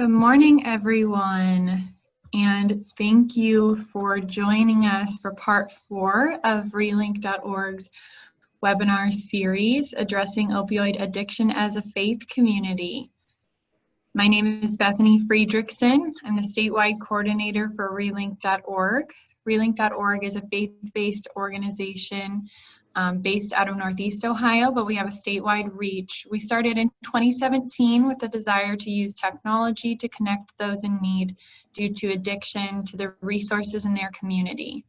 Good morning, everyone, and thank you for joining us for part 4 of relink.org's webinar series addressing opioid addiction as a faith community. My name is Bethany Friedrichsen. I'm the statewide coordinator for relink.org. Relink.org is a faith-based organization based out of Northeast Ohio, but we have a statewide reach. We started in 2017 with the desire to use technology to connect those in need due to addiction to the resources in their community.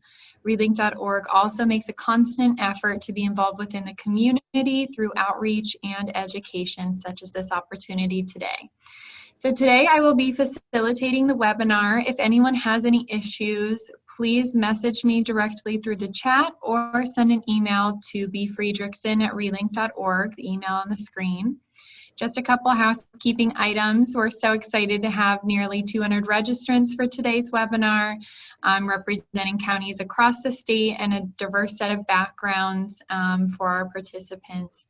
Relink.org also makes a constant effort to be involved within the community through outreach and education, such as this opportunity today. So today I will be facilitating the webinar. If anyone has any issues, please message me directly through the chat or send an email to bfriedrichsen@relink.org, the email on the screen. Just a couple housekeeping items. We're so excited to have nearly 200 registrants for today's webinar, representing counties across the state and a diverse set of backgrounds for our participants.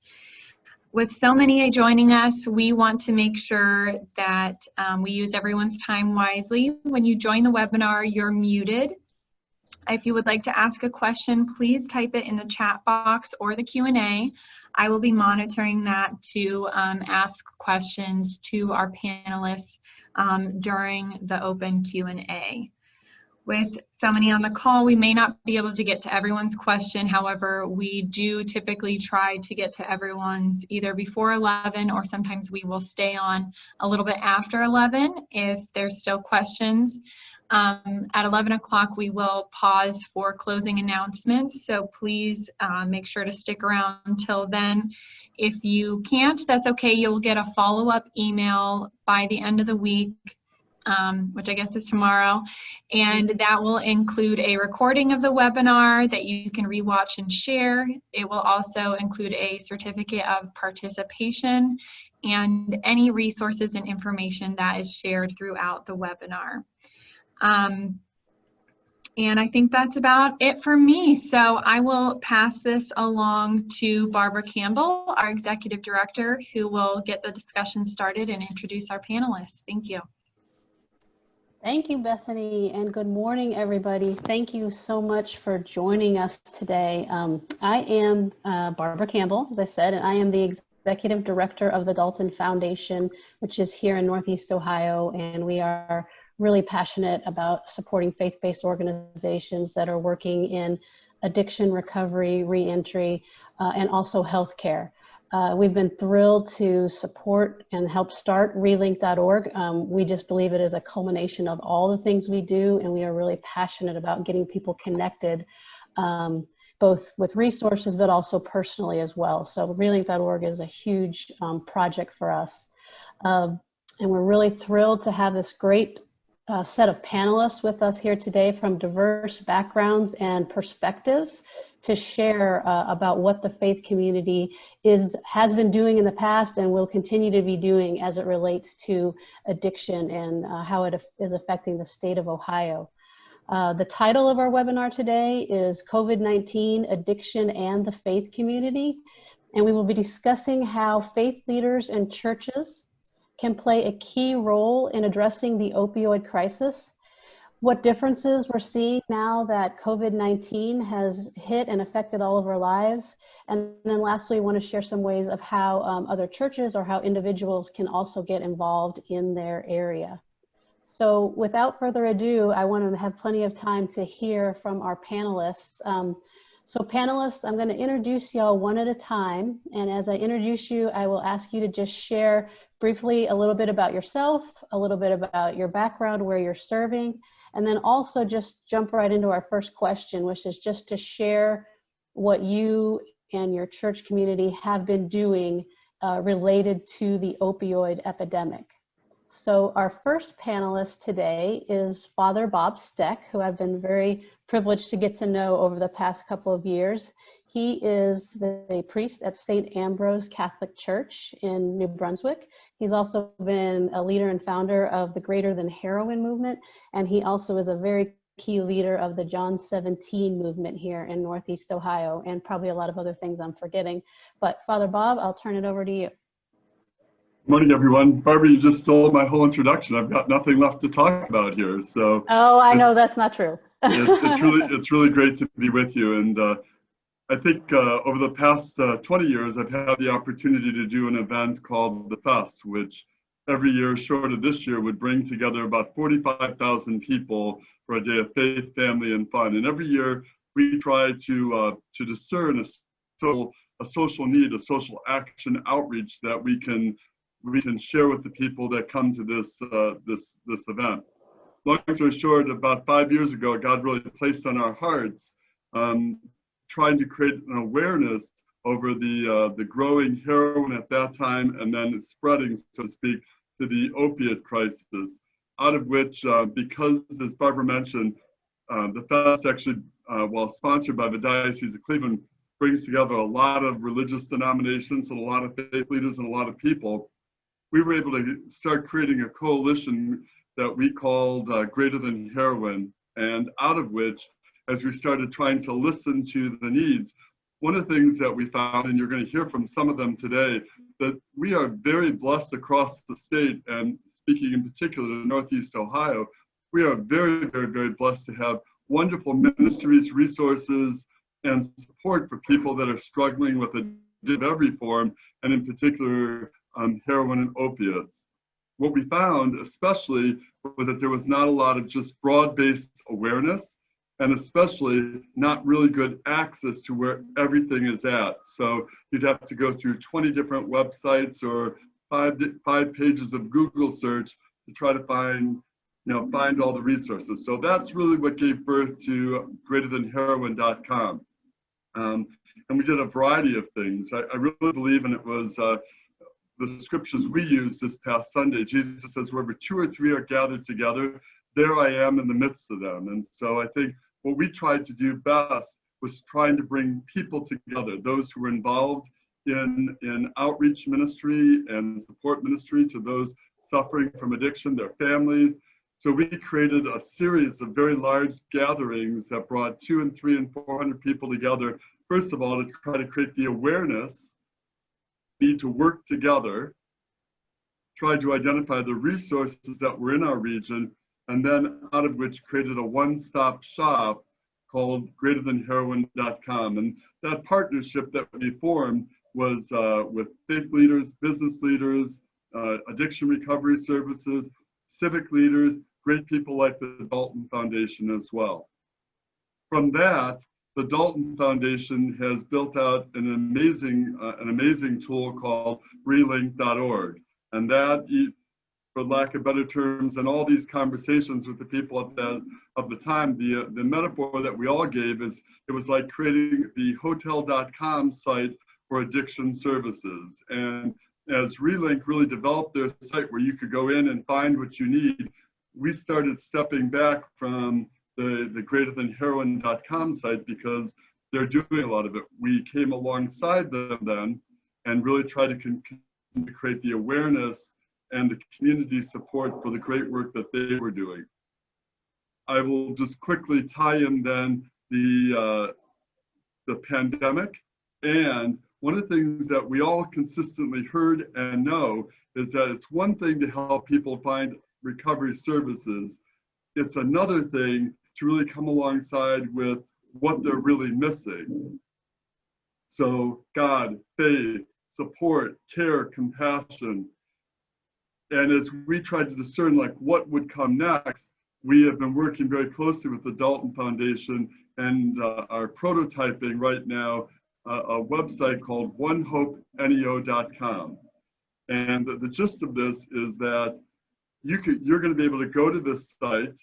With so many joining us, we want to make sure that we use everyone's time wisely. When you join the webinar, you're muted. If you would like to ask a question, please type it in the chat box or the Q&A. I will be monitoring that to ask questions to our panelists during the open Q&A. With so many on the call, we may not be able to get to everyone's question. However, we do typically try to get to everyone's either before 11 or sometimes we will stay on a little bit after 11 if there's still questions. At 11 o'clock, we will pause for closing announcements, so please make sure to stick around until then. If you can't, that's okay. You'll get a follow-up email by the end of the week, which I guess is tomorrow, and that will include a recording of the webinar that you can rewatch and share. It will also include a certificate of participation and any resources and information that is shared throughout the webinar. And I think that's about it for me. So I will pass this along to Barbara Campbell, our Executive Director, who will get the discussion started and introduce our panelists. Thank you. Thank you, Bethany, and good morning, everybody. Thank you so much for joining us today. I am Barbara Campbell, as I said, and I am the Executive Director of the Dalton Foundation, which is here in Northeast Ohio, and we are really passionate about supporting faith-based organizations that are working in addiction recovery, reentry, and also healthcare. We've been thrilled to support and help start relink.org. We just believe it is a culmination of all the things we do, and we are really passionate about getting people connected, both with resources, but also personally as well. So relink.org is a huge project for us. And we're really thrilled to have this great set of panelists with us here today from diverse backgrounds and perspectives to share about what the faith community has been doing in the past and will continue to be doing as it relates to addiction and how it is affecting the state of Ohio. The title of our webinar today is COVID-19, Addiction and the Faith Community, and we will be discussing how faith leaders and churches can play a key role in addressing the opioid crisis, what differences we're seeing now that COVID-19 has hit and affected all of our lives. And then lastly, we want to share some ways of how other churches or how individuals can also get involved in their area. So without further ado, I want to have plenty of time to hear from our panelists. So panelists, I'm going to introduce y'all one at a time. And as I introduce you, I will ask you to just share briefly a little bit about yourself, a little bit about your background, where you're serving, and then also just jump right into our first question, which is just to share what you and your church community have been doing related to the opioid epidemic. So our first panelist today is Father Bob Stec, who I've been very privileged to get to know over the past couple of years. He is the priest at St. Ambrose Catholic Church in New Brunswick. He's also been a leader and founder of the Greater Than Heroin movement, and he also is a very key leader of the John 17 movement here in Northeast Ohio, and probably a lot of other things I'm forgetting. But Father Bob, I'll turn it over to you. Morning, everyone. Barbara, you just stole my whole introduction. I've got nothing left to talk about here. So Oh, I know that's not true. it's really great to be with you. And I think over the past 20 years, I've had the opportunity to do an event called The Fest, which every year, short of this year, would bring together about 45,000 people for a day of faith, family, and fun. And every year, we try to discern a social need, a social action outreach that we can share with the people that come to this event. Long story short, about 5 years ago, God really placed on our hearts trying to create an awareness over the growing heroin at that time, and then spreading, so to speak, to the opiate crisis. Out of which, because as Barbara mentioned, the fest actually, while sponsored by the Diocese of Cleveland, brings together a lot of religious denominations and a lot of faith leaders and a lot of people. We were able to start creating a coalition that we called Greater Than Heroin, and out of which, as we started trying to listen to the needs, one of the things that we found, and you're going to hear from some of them today, that we are very blessed across the state, and speaking in particular to Northeast Ohio, we are very, very, very blessed to have wonderful ministries, resources, and support for people that are struggling with addiction of every form, and in particular, heroin and opiates. What we found especially was that there was not a lot of just broad-based awareness, and especially not really good access to where everything is at. So you'd have to go through 20 different websites or five pages of Google search to try to find all the resources. So that's really what gave birth to greaterthanheroin.com. And we did a variety of things. I really believe, and it was the scriptures we used this past Sunday. Jesus says, wherever 2 or 3 are gathered together, there I am in the midst of them. And so I think what we tried to do best was trying to bring people together, those who were involved in outreach ministry and support ministry to those suffering from addiction, their families. So we created a series of very large gatherings that brought 200 and 300 and 400 people together, first of all, to try to create the awareness, need to work together, try to identify the resources that were in our region, and then out of which created a one-stop shop called greaterthanheroin.com. And that partnership that we formed was with faith leaders, business leaders, addiction recovery services, civic leaders, great people like the Dalton Foundation as well. From that, the Dalton Foundation has built out an amazing tool called relink.org. And that, for lack of better terms, and all these conversations with the people of the time, the metaphor that we all gave is it was like creating the hotel.com site for addiction services. And as Relink really developed their site where you could go in and find what you need, we started stepping back from the greaterthanheroin.com site because they're doing a lot of it. We came alongside them then and really tried to create the awareness and the community support for the great work that they were doing. I will just quickly tie in then the pandemic. And one of the things that we all consistently heard and know is that it's one thing to help people find recovery services. It's another thing to really come alongside with what they're really missing. So God, faith, support, care, compassion. And as we tried to discern like what would come next, we have been working very closely with the Dalton Foundation and are prototyping right now a website called onehopneo.com. And the gist of this is that you're going to be able to go to this site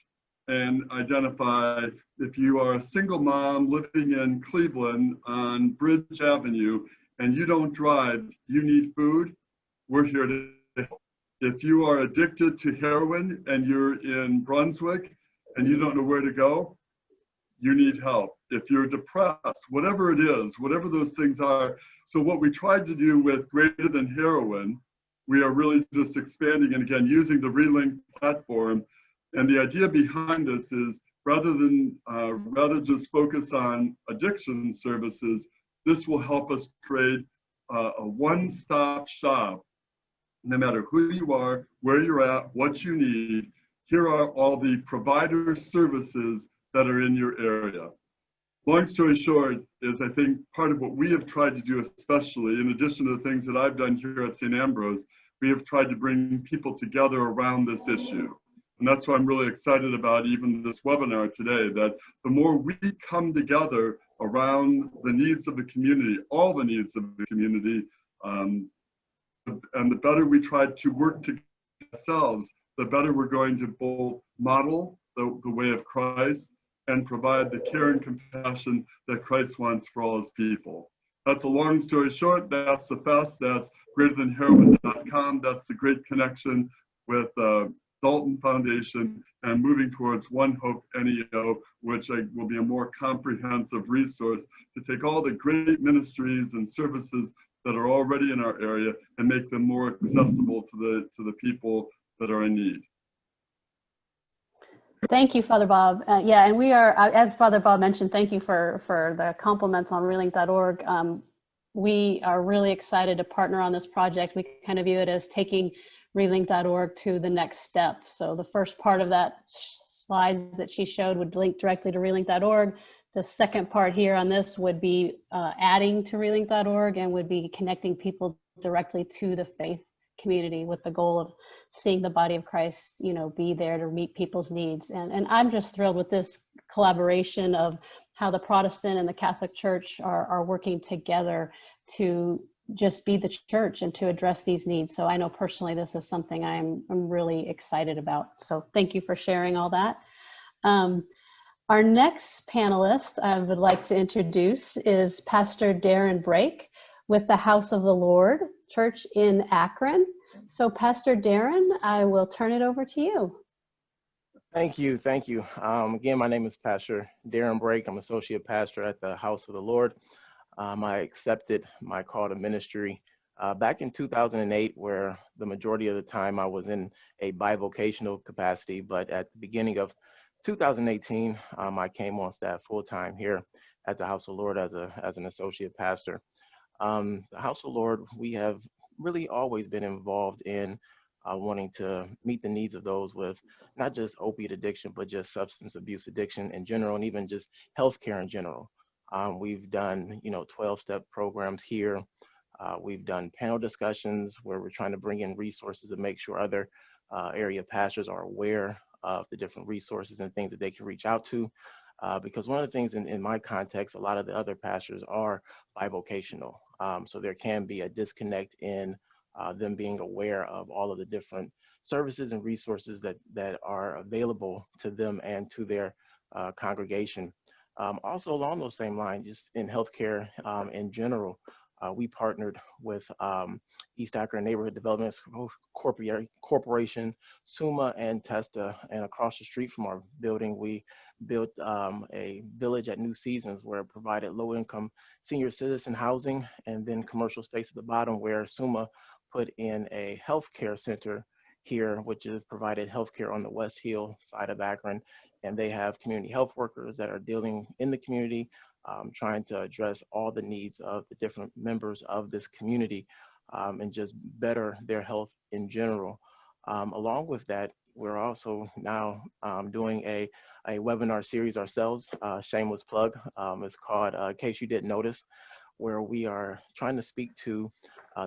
and identify if you are a single mom living in Cleveland on Bridge Avenue and you don't drive, you need food, we're here to help. If you are addicted to heroin and you're in Brunswick and you don't know where to go, you need help. If you're depressed, whatever it is, whatever those things are. So what we tried to do with Greater Than Heroin, we are really just expanding and again, using the Relink platform. And the idea behind this is rather just focus on addiction services, this will help us create a one-stop shop no matter who you are, where you're at, what you need, here are all the provider services that are in your area. Long story short is, I think part of what we have tried to do, especially in addition to the things that I've done here at St. Ambrose, we have tried to bring people together around this issue. And that's why I'm really excited about even this webinar today, that the more we come together around the needs of the community, all the needs of the community, and the better we try to work together ourselves, the better we're going to both model the way of Christ and provide the care and compassion that Christ wants for all his people. That's a long story short. That's the fest. That's greaterthanheroin.com. That's the great connection with Dalton Foundation and moving towards One Hope NEO, which will be a more comprehensive resource to take all the great ministries and services that are already in our area and make them more accessible to the people that are in need. Thank you, Father Bob. Yeah, and we are, as Father Bob mentioned, thank you for the compliments on relink.org. We are really excited to partner on this project. We kind of view it as taking relink.org to the next step. So the first part of that slides that she showed would link directly to relink.org. The second part here on this would be adding to relink.org and would be connecting people directly to the faith community with the goal of seeing the body of Christ, you know, be there to meet people's needs. And I'm just thrilled with this collaboration of how the Protestant and the Catholic Church are working together to just be the church and to address these needs. So I know personally this is something I'm really excited about. So thank you for sharing all that. Our next panelist I would like to introduce is Pastor Daren Brake with the House of the Lord Church in Akron. So Pastor Daren, I will turn it over to you. Thank you. Again, my name is Pastor Daren Brake. I'm Associate Pastor at the House of the Lord. I accepted my call to ministry back in 2008, where the majority of the time I was in a bivocational capacity, but at the beginning of 2018, I came on staff full-time here at the House of the Lord as an Associate Pastor. The House of the Lord, we have really always been involved in wanting to meet the needs of those with not just opiate addiction, but just substance abuse addiction in general, and even just healthcare in general. We've done, 12-step programs here. We've done panel discussions where we're trying to bring in resources to make sure other area pastors are aware of the different resources and things that they can reach out to. Because one of the things in my context, a lot of the other pastors are bivocational. So there can be a disconnect in them being aware of all of the different services and resources that are available to them and to their congregation. Also along those same lines, just in healthcare in general, we partnered with East Akron Neighborhood Development Corporation, SUMA, and TESTA, and across the street from our building, we built a village at New Seasons where it provided low-income senior citizen housing, and then commercial space at the bottom where SUMA put in a healthcare center here, which has provided healthcare on the West Hill side of Akron. And they have community health workers that are dealing in the community, trying to address all the needs of the different members of this community and just better their health in general. Along with that, we're also now doing a webinar series ourselves, shameless plug. It's called In Case You Didn't Notice, where we are trying to speak to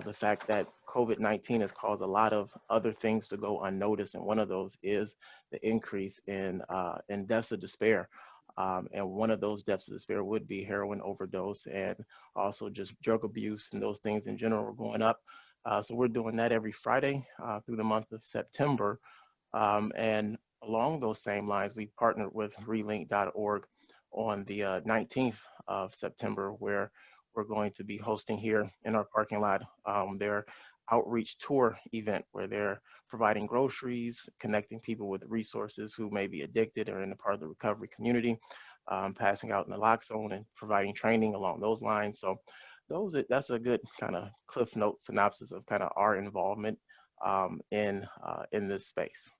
the fact that COVID-19 has caused a lot of other things to go unnoticed, and one of those is the increase in deaths of despair. And one of those deaths of despair would be heroin overdose, and also just drug abuse, and those things in general are going up. So we're doing that every Friday through the month of September. And along those same lines, we partnered with relink.org on the 19th of September, where we're going to be hosting here in our parking lot their outreach tour event, where they're providing groceries, connecting people with resources who may be addicted or in a part of the recovery community, passing out naloxone and providing training along those lines. So that's a good kind of cliff note synopsis of kind of our involvement in this space.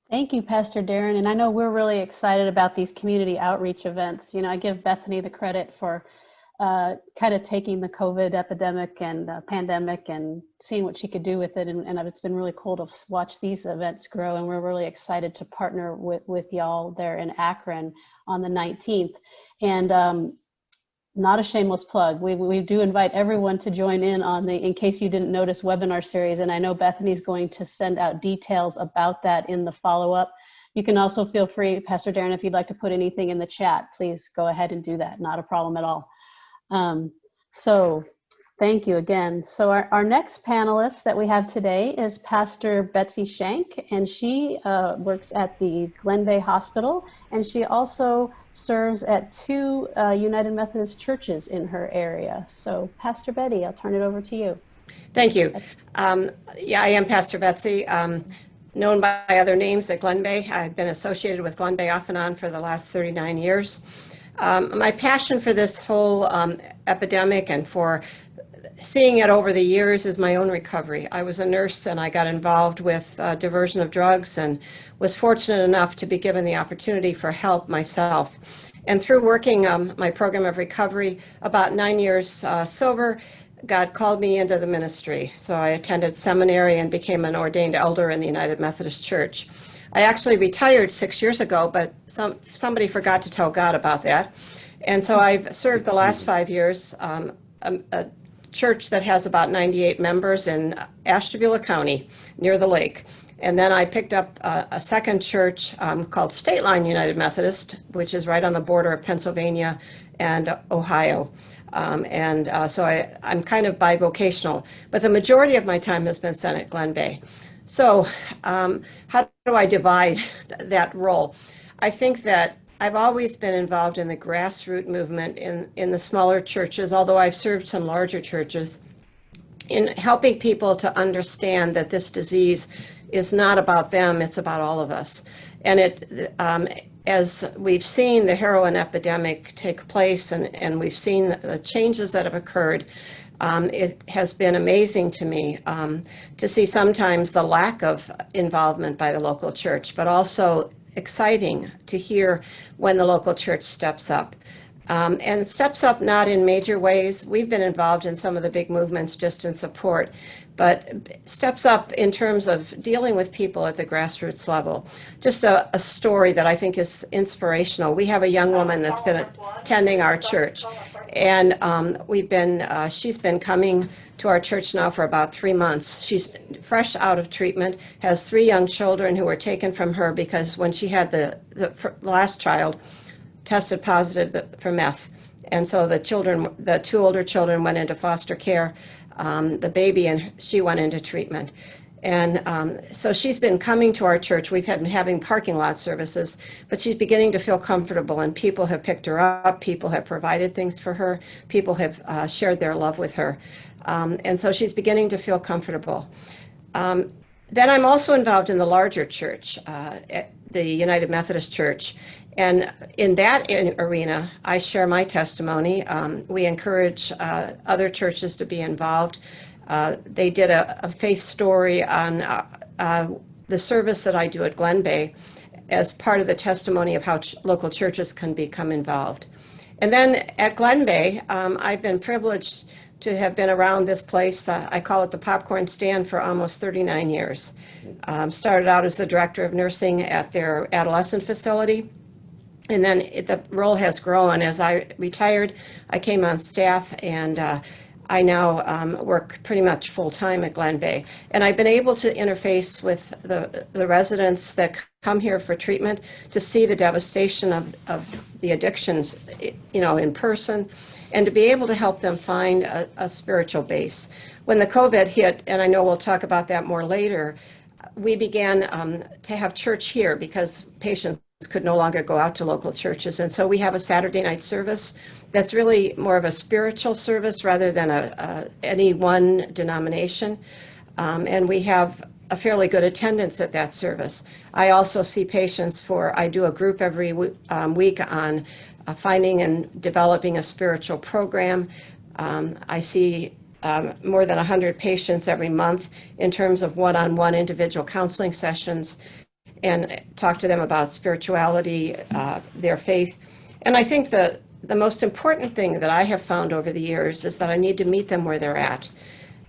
Thank you, Pastor Daren. And I know we're really excited about these community outreach events. I give Bethany the credit for kind of taking the COVID epidemic and pandemic and seeing what she could do with it. And it's been really cool to watch these events grow. And we're really excited to partner with y'all there in Akron on the 19th. And not a shameless plug, we do invite everyone to join in on the In Case You Didn't Notice webinar series. And I know Bethany's going to send out details about that in the follow-up. You can also feel free, Pastor Daren, if you'd like to put anything in the chat, please go ahead and do that. Not a problem at all. So thank you again. So our next panelist that we have today is Pastor Betsy Shank, and she works at the Glenbeigh Hospital, and she also serves at 2 United Methodist churches in her area. So Pastor Betty, I'll turn it over to you. Thank you. Yeah, I am Pastor Betsy, known by other names at Glenbeigh. I've been associated with Glenbeigh off and on for the last 39 years. My passion for this whole epidemic and for seeing it over the years is my own recovery. I was a nurse and I got involved with diversion of drugs and was fortunate enough to be given the opportunity for help myself. And through working my program of recovery, about 9 years sober, God called me into the ministry. So I attended seminary and became an ordained elder in the United Methodist Church. I actually retired 6 years ago, but somebody forgot to tell God about that. And so I've served the last 5 years a church that has about 98 members in Ashtabula County near the lake. And then I picked up a second church called State Line United Methodist, which is right on the border of Pennsylvania and Ohio. So I'm kind of bivocational, but the majority of my time has been spent at Glenbeigh. So how do I divide that role? I think that I've always been involved in the grassroots movement in the smaller churches, although I've served some larger churches, in helping people to understand that this disease is not about them, it's about all of us. And as we've seen the heroin epidemic take place and we've seen the changes that have occurred, it has been amazing to me to see sometimes the lack of involvement by the local church, but also exciting to hear when the local church steps up. And steps up not in major ways. We've been involved in some of the big movements just in support, but steps up in terms of dealing with people at the grassroots level. Just a story that I think is inspirational. We have a young woman that's been attending our church, and she's been coming to our church now for about 3 months. She's fresh out of treatment, has 3 young children who were taken from her because when she had the last child, tested positive for meth. And so the 2 older children went into foster care. The baby and she went into treatment. And so she's been coming to our church. We've been having parking lot services, but she's beginning to feel comfortable, and people have picked her up. People have provided things for her. People have shared their love with her. And so she's beginning to feel comfortable. Then I'm also involved in the larger church, at the United Methodist Church. And in that arena, I share my testimony. We encourage other churches to be involved. They did a faith story on the service that I do at Glenbeigh as part of the testimony of how local churches can become involved. And then at Glenbeigh, I've been privileged to have been around this place. I call it the popcorn stand for almost 39 years. Started out as the director of nursing at their adolescent facility. And then the role has grown. As I retired, I came on staff, and I now work pretty much full-time at Glenbeigh. And I've been able to interface with the residents that come here for treatment to see the devastation of the addictions, in person, and to be able to help them find a spiritual base. When the COVID hit, and I know we'll talk about that more later, we began to have church here because patients could no longer go out to local churches. And so we have a Saturday night service that's really more of a spiritual service rather than any one denomination. And we have a fairly good attendance at that service. I also see patients I do a group every week on finding and developing a spiritual program. I see more than 100 patients every month in terms of one-on-one individual counseling sessions, and talk to them about spirituality, their faith. And I think that the most important thing that I have found over the years is that I need to meet them where they're at.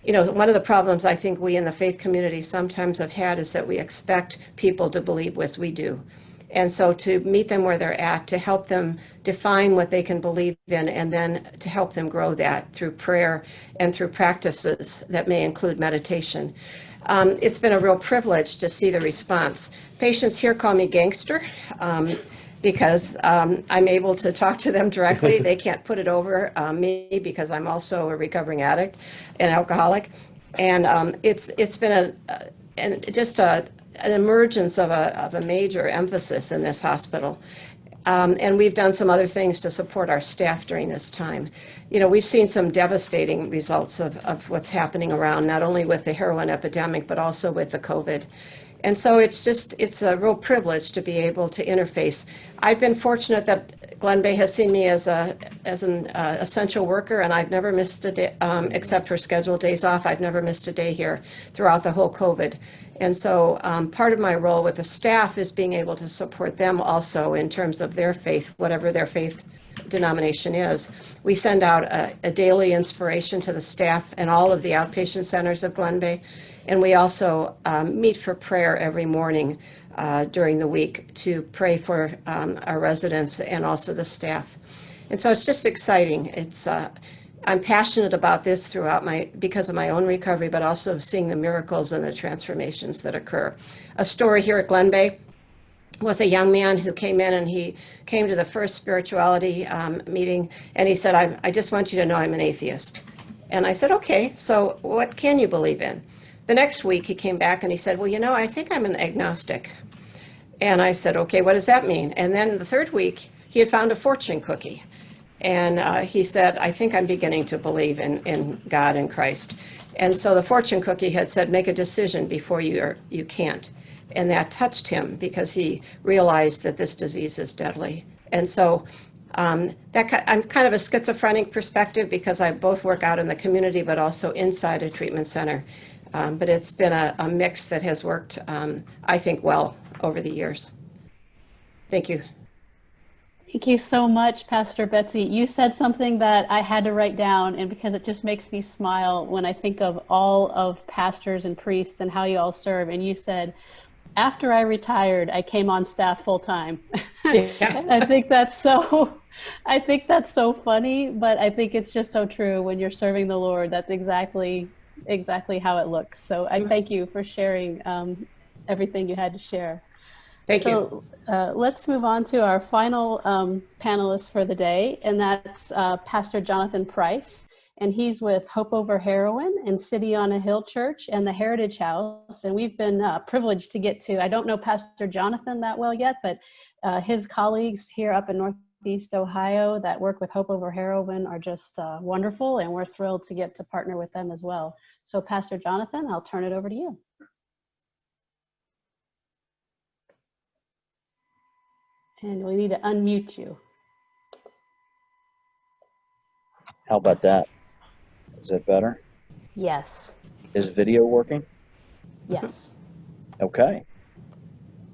You know, one of the problems I think we in the faith community sometimes have had is that we expect people to believe as we do. And so to meet them where they're at, to help them define what they can believe in, and then to help them grow that through prayer and through practices that may include meditation. It's been a real privilege to see the response. Patients here call me gangster because I'm able to talk to them directly. They can't put it over me because I'm also a recovering addict and alcoholic. And it's been an emergence of a major emphasis in this hospital. And we've done some other things to support our staff during this time. You know, we've seen some devastating results of what's happening around, not only with the heroin epidemic, but also with the COVID. And so it's a real privilege to be able to interface. I've been fortunate that Glenbeigh has seen me as an essential worker, and I've never missed a day, except for scheduled days off. I've never missed a day here throughout the whole COVID. And so part of my role with the staff is being able to support them also in terms of their faith, whatever their faith denomination is. We send out a daily inspiration to the staff and all of the outpatient centers of Glenbeigh. And we also meet for prayer every morning during the week to pray for our residents and also the staff. And so it's just exciting. I'm passionate about this because of my own recovery, but also seeing the miracles and the transformations that occur. A story here at Glenbeigh was a young man who came in, and he came to the first spirituality meeting, and he said, I just want you to know I'm an atheist. And I said, okay, so what can you believe in? The next week he came back and he said, well, you know, I think I'm an agnostic. And I said, okay, what does that mean? And then the third week he had found a fortune cookie. And he said, I think I'm beginning to believe in God and Christ. And so the fortune cookie had said, make a decision before you can't. And that touched him because he realized that this disease is deadly. And so I'm kind of a schizophrenic perspective because I both work out in the community, but also inside a treatment center. But it's been a mix that has worked, I think, well over the years. Thank you. Thank you so much, Pastor Betsy. You said something that I had to write down, and because it just makes me smile when I think of all of pastors and priests and how you all serve. And you said, after I retired, I came on staff full time. Yeah. I think that's so funny, but I think it's just so true. When you're serving the Lord, that's exactly how it looks. So I thank you for sharing everything you had to share. Thank you. So let's move on to our final panelist for the day, and that's Pastor Jonathan Price. And he's with Hope Over Heroin and City on a Hill Church and the Heritage House. And we've been privileged to get to, I don't know Pastor Jonathan that well yet, but his colleagues here up in Northeast Ohio that work with Hope Over Heroin are just wonderful, and we're thrilled to get to partner with them as well. So Pastor Jonathan, I'll turn it over to you. And we need to unmute you. How about that? Is that better? Yes. Is video working? Yes. Okay.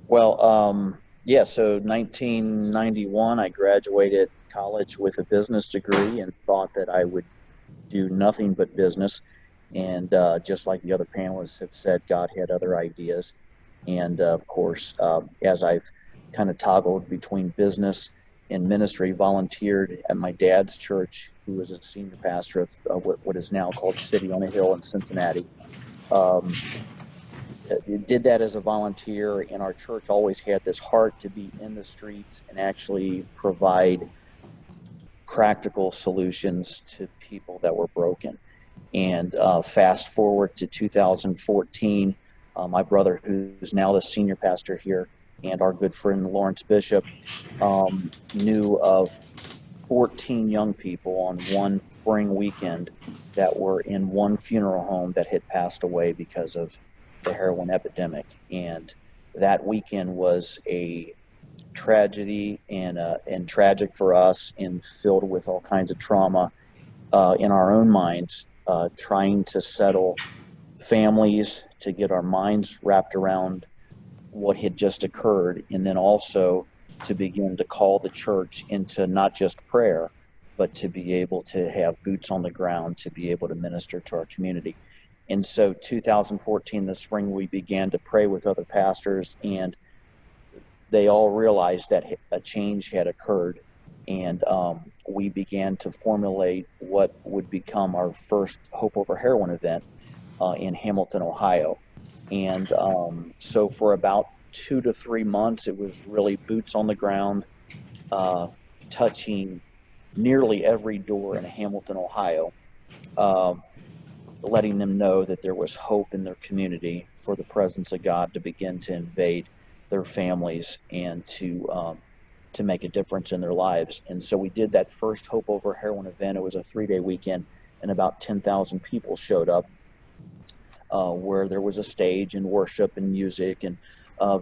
Well, yeah, so 1991, I graduated college with a business degree and thought that I would do nothing but business. And just like the other panelists have said, God had other ideas. And of course, as I've kind of toggled between business and ministry, volunteered at my dad's church, who was a senior pastor of what is now called City on a Hill in Cincinnati. Did that as a volunteer, and our church always had this heart to be in the streets and actually provide practical solutions to people that were broken. And fast forward to 2014, my brother, who's now the senior pastor here, and our good friend Lawrence Bishop, knew of 14 young people on one spring weekend that were in one funeral home that had passed away because of the heroin epidemic. And that weekend was a tragedy and tragic for us, and filled with all kinds of trauma in our own minds, trying to settle families, to get our minds wrapped around what had just occurred, and then also to begin to call the church into not just prayer, but to be able to have boots on the ground, to be able to minister to our community. And so 2014, the spring, we began to pray with other pastors, and they all realized that a change had occurred. And we began to formulate what would become our first Hope Over Heroin event in Hamilton, Ohio. And so for about 2 to 3 months, it was really boots on the ground, touching nearly every door in Hamilton, Ohio, letting them know that there was hope in their community for the presence of God to begin to invade their families and to make a difference in their lives. And so we did that first Hope Over Heroin event. It was a 3-day weekend, and about 10,000 people showed up, where there was a stage and worship and music and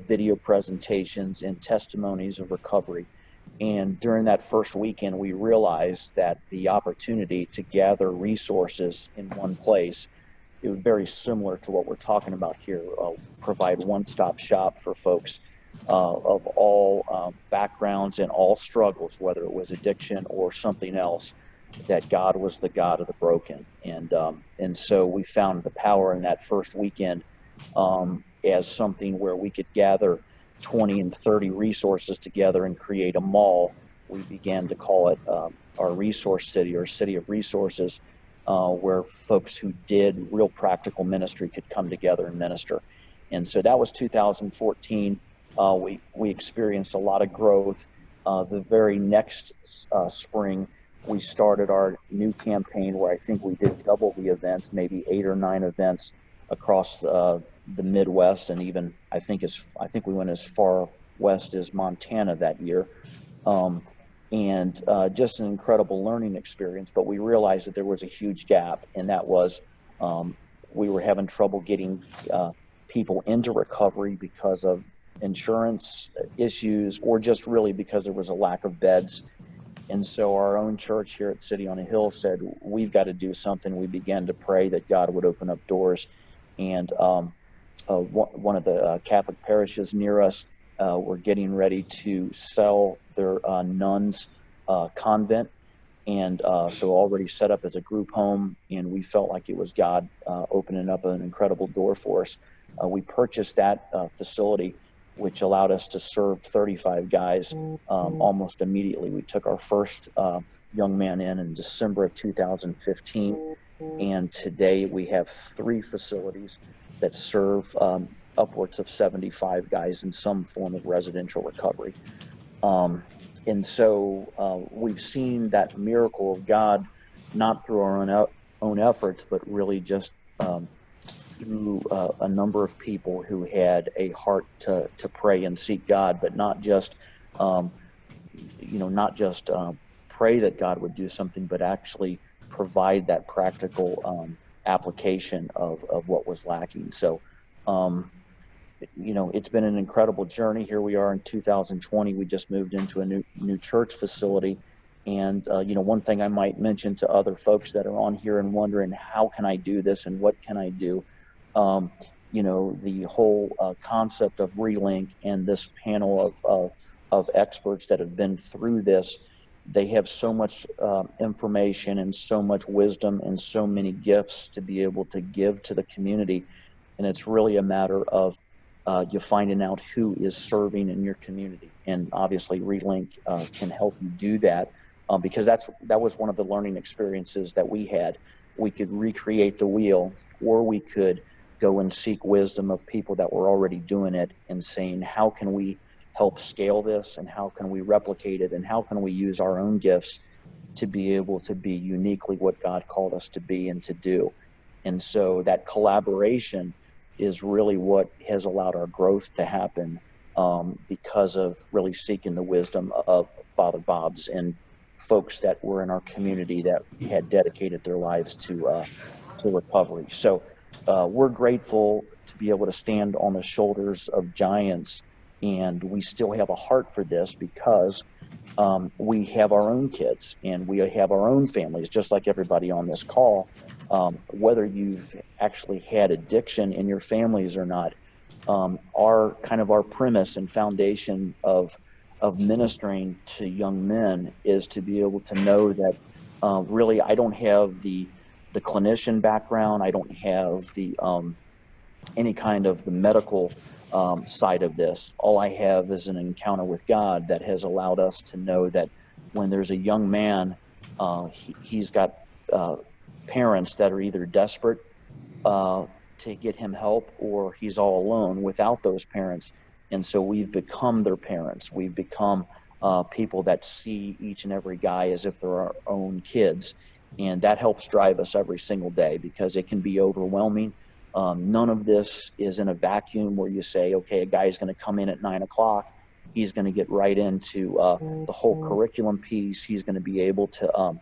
video presentations and testimonies of recovery. And during that first weekend, we realized that the opportunity to gather resources in one place, it was very similar to what we're talking about here, provide one-stop shop for folks of all backgrounds and all struggles, whether it was addiction or something else, that God was the God of the broken. And so we found the power in that first weekend as something where we could gather 20 and 30 resources together and create a mall. We began to call it our resource city, or city of resources, where folks who did real practical ministry could come together and minister. And so that was 2014. We experienced a lot of growth. The very next spring, we started our new campaign where I think we did double the events, maybe 8 or 9 events across the Midwest, and even I think we went as far west as Montana that year. And just an incredible learning experience. But we realized that there was a huge gap, and that was we were having trouble getting people into recovery because of insurance issues, or just really because there was a lack of beds. And so our own church here at City on a Hill said, we've got to do something. We began to pray that God would open up doors. And one of the Catholic parishes near us were getting ready to sell their nuns convent. And so already set up as a group home, and we felt like it was God opening up an incredible door for us. We purchased that facility, which allowed us to serve 35 guys almost immediately. We took our first young man in December of 2015, and today we have 3 facilities that serve upwards of 75 guys in some form of residential recovery. And so we've seen that miracle of God, not through our own efforts, but really just through a number of people who had a heart to pray and seek God, but not just pray that God would do something, but actually provide that practical application of what was lacking. So, it's been an incredible journey. Here we are in 2020. We just moved into a new church facility. And, one thing I might mention to other folks that are on here and wondering, how can I do this and what can I do? The whole concept of Relink and this panel of experts that have been through this, they have so much information and so much wisdom and so many gifts to be able to give to the community. And it's really a matter of you finding out who is serving in your community. And obviously Relink can help you do that, because that was one of the learning experiences that we had. We could recreate the wheel, or we could go and seek wisdom of people that were already doing it and saying, how can we help scale this, and how can we replicate it, and how can we use our own gifts to be able to be uniquely what God called us to be and to do. And so that collaboration is really what has allowed our growth to happen, because of really seeking the wisdom of Father Bob's and folks that were in our community that had dedicated their lives to recovery. So we're grateful to be able to stand on the shoulders of giants, and we still have a heart for this because we have our own kids and we have our own families, just like everybody on this call. Whether you've actually had addiction in your families or not, our premise and foundation of of ministering to young men is to be able to know that really I don't have the clinician background. I don't have the any kind of the medical side of this. All I have is an encounter with God that has allowed us to know that when there's a young man, he's got parents that are either desperate to get him help, or he's all alone without those parents. And so we've become their parents. We've become people that see each and every guy as if they're our own kids. And that helps drive us every single day, because it can be overwhelming. None of this is in a vacuum where you say, okay, a guy's going to come in at 9 o'clock. He's going to get right into the whole curriculum piece. He's going to be able to,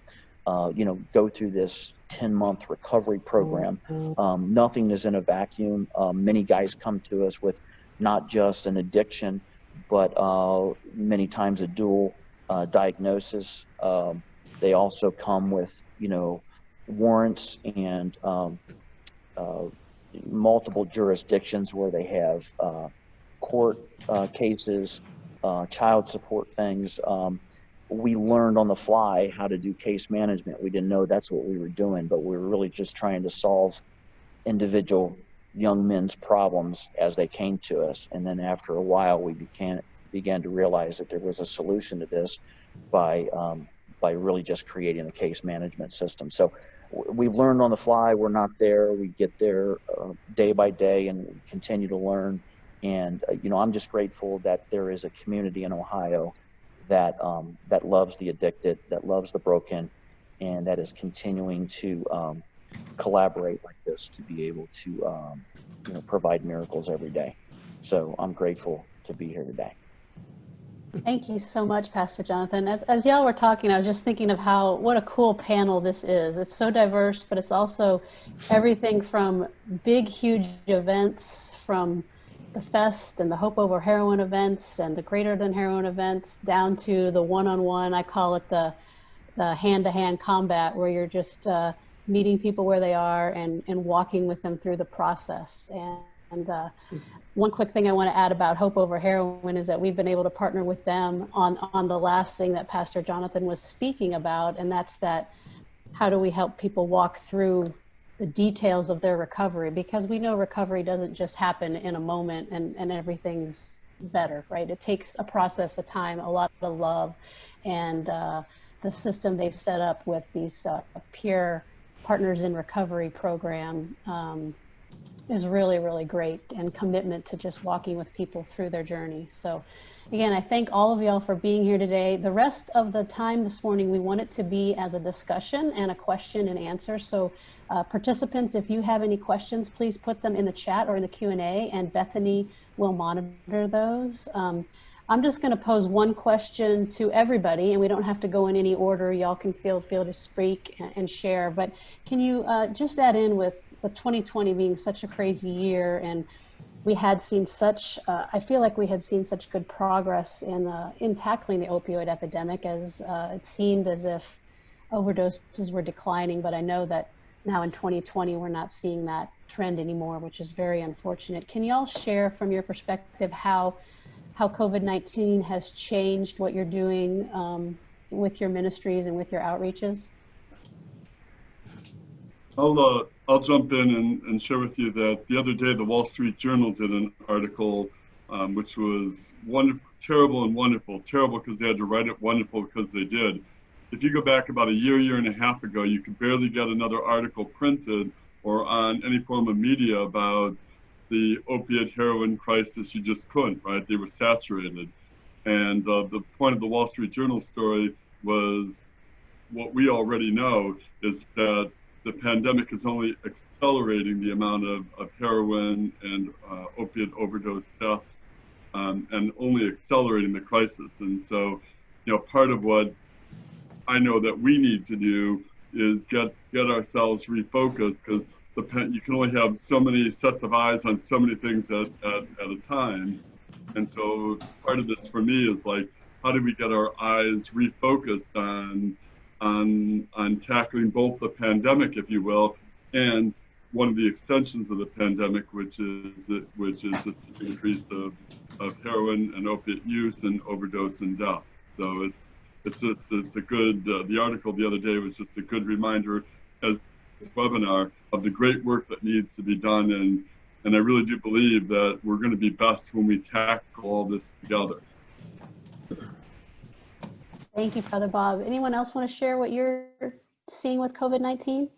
go through this 10-month recovery program. Nothing is in a vacuum. Many guys come to us with not just an addiction, but many times a dual diagnosis. They also come with, warrants and multiple jurisdictions where they have court cases, child support things. We learned on the fly how to do case management. We didn't know that's what we were doing, but we were really just trying to solve individual young men's problems as they came to us. And then after a while, we began to realize that there was a solution to this by really just creating a case management system. So we've learned on the fly. We're not there. We get there day by day, and we continue to learn. And I'm just grateful that there is a community in Ohio that loves the addicted, that loves the broken, and that is continuing to collaborate like this to be able to provide miracles every day. So I'm grateful to be here today. Thank you so much, Pastor Jonathan. As y'all were talking, I was just thinking of what a cool panel this is. It's so diverse, but it's also everything from big, huge events, from the Fest and the Hope Over Heroin events and the Greater Than Heroin events, down to the one-on-one, I call it the hand-to-hand combat, where you're just meeting people where they are and walking with them through the process. And one quick thing I want to add about Hope Over Heroin is that we've been able to partner with them on the last thing that Pastor Jonathan was speaking about, and that's that how do we help people walk through the details of their recovery, because we know recovery doesn't just happen in a moment and everything's better, right? It takes a process of time, a lot of love, and the system they've set up with these peer partners in recovery program is really, really great, and commitment to just walking with people through their journey. So again, I thank all of y'all for being here today. The rest of the time this morning, we want it to be as a discussion and a question and answer. So participants, if you have any questions, please put them in the chat or in the Q&A, and Bethany will monitor those. I'm just going to pose one question to everybody, and we don't have to go in any order. Y'all can feel to speak and share, but can you just add in with 2020 being such a crazy year, and we had seen such, I feel like we had seen such good progress in tackling the opioid epidemic, as it seemed as if overdoses were declining, but I know that now in 2020, we're not seeing that trend anymore, which is very unfortunate. Can you all share from your perspective how COVID-19 has changed what you're doing with your ministries and with your outreaches? I'll jump in and share with you that the other day the Wall Street Journal did an article which was terrible and wonderful. Terrible because they had to write it, wonderful because they did. If you go back about a year and a half ago, you could barely get another article printed or on any form of media about the opiate heroin crisis. You just couldn't, right? They were saturated. And the point of the Wall Street Journal story was what we already know, is that the pandemic is only accelerating the amount of heroin and opiate overdose deaths, and only accelerating the crisis. And so, part of what I know that we need to do is get ourselves refocused, because you can only have so many sets of eyes on so many things at a time. And so part of this for me is like, how do we get our eyes refocused on tackling both the pandemic, if you will, and one of the extensions of the pandemic, which is this increase of of heroin and opiate use and overdose and death. So it's a good, the article the other day was just a good reminder as this webinar of the great work that needs to be done. And I really do believe that we're going to be best when we tackle all this together. Thank you, Father Bob. Anyone else want to share what you're seeing with COVID-19?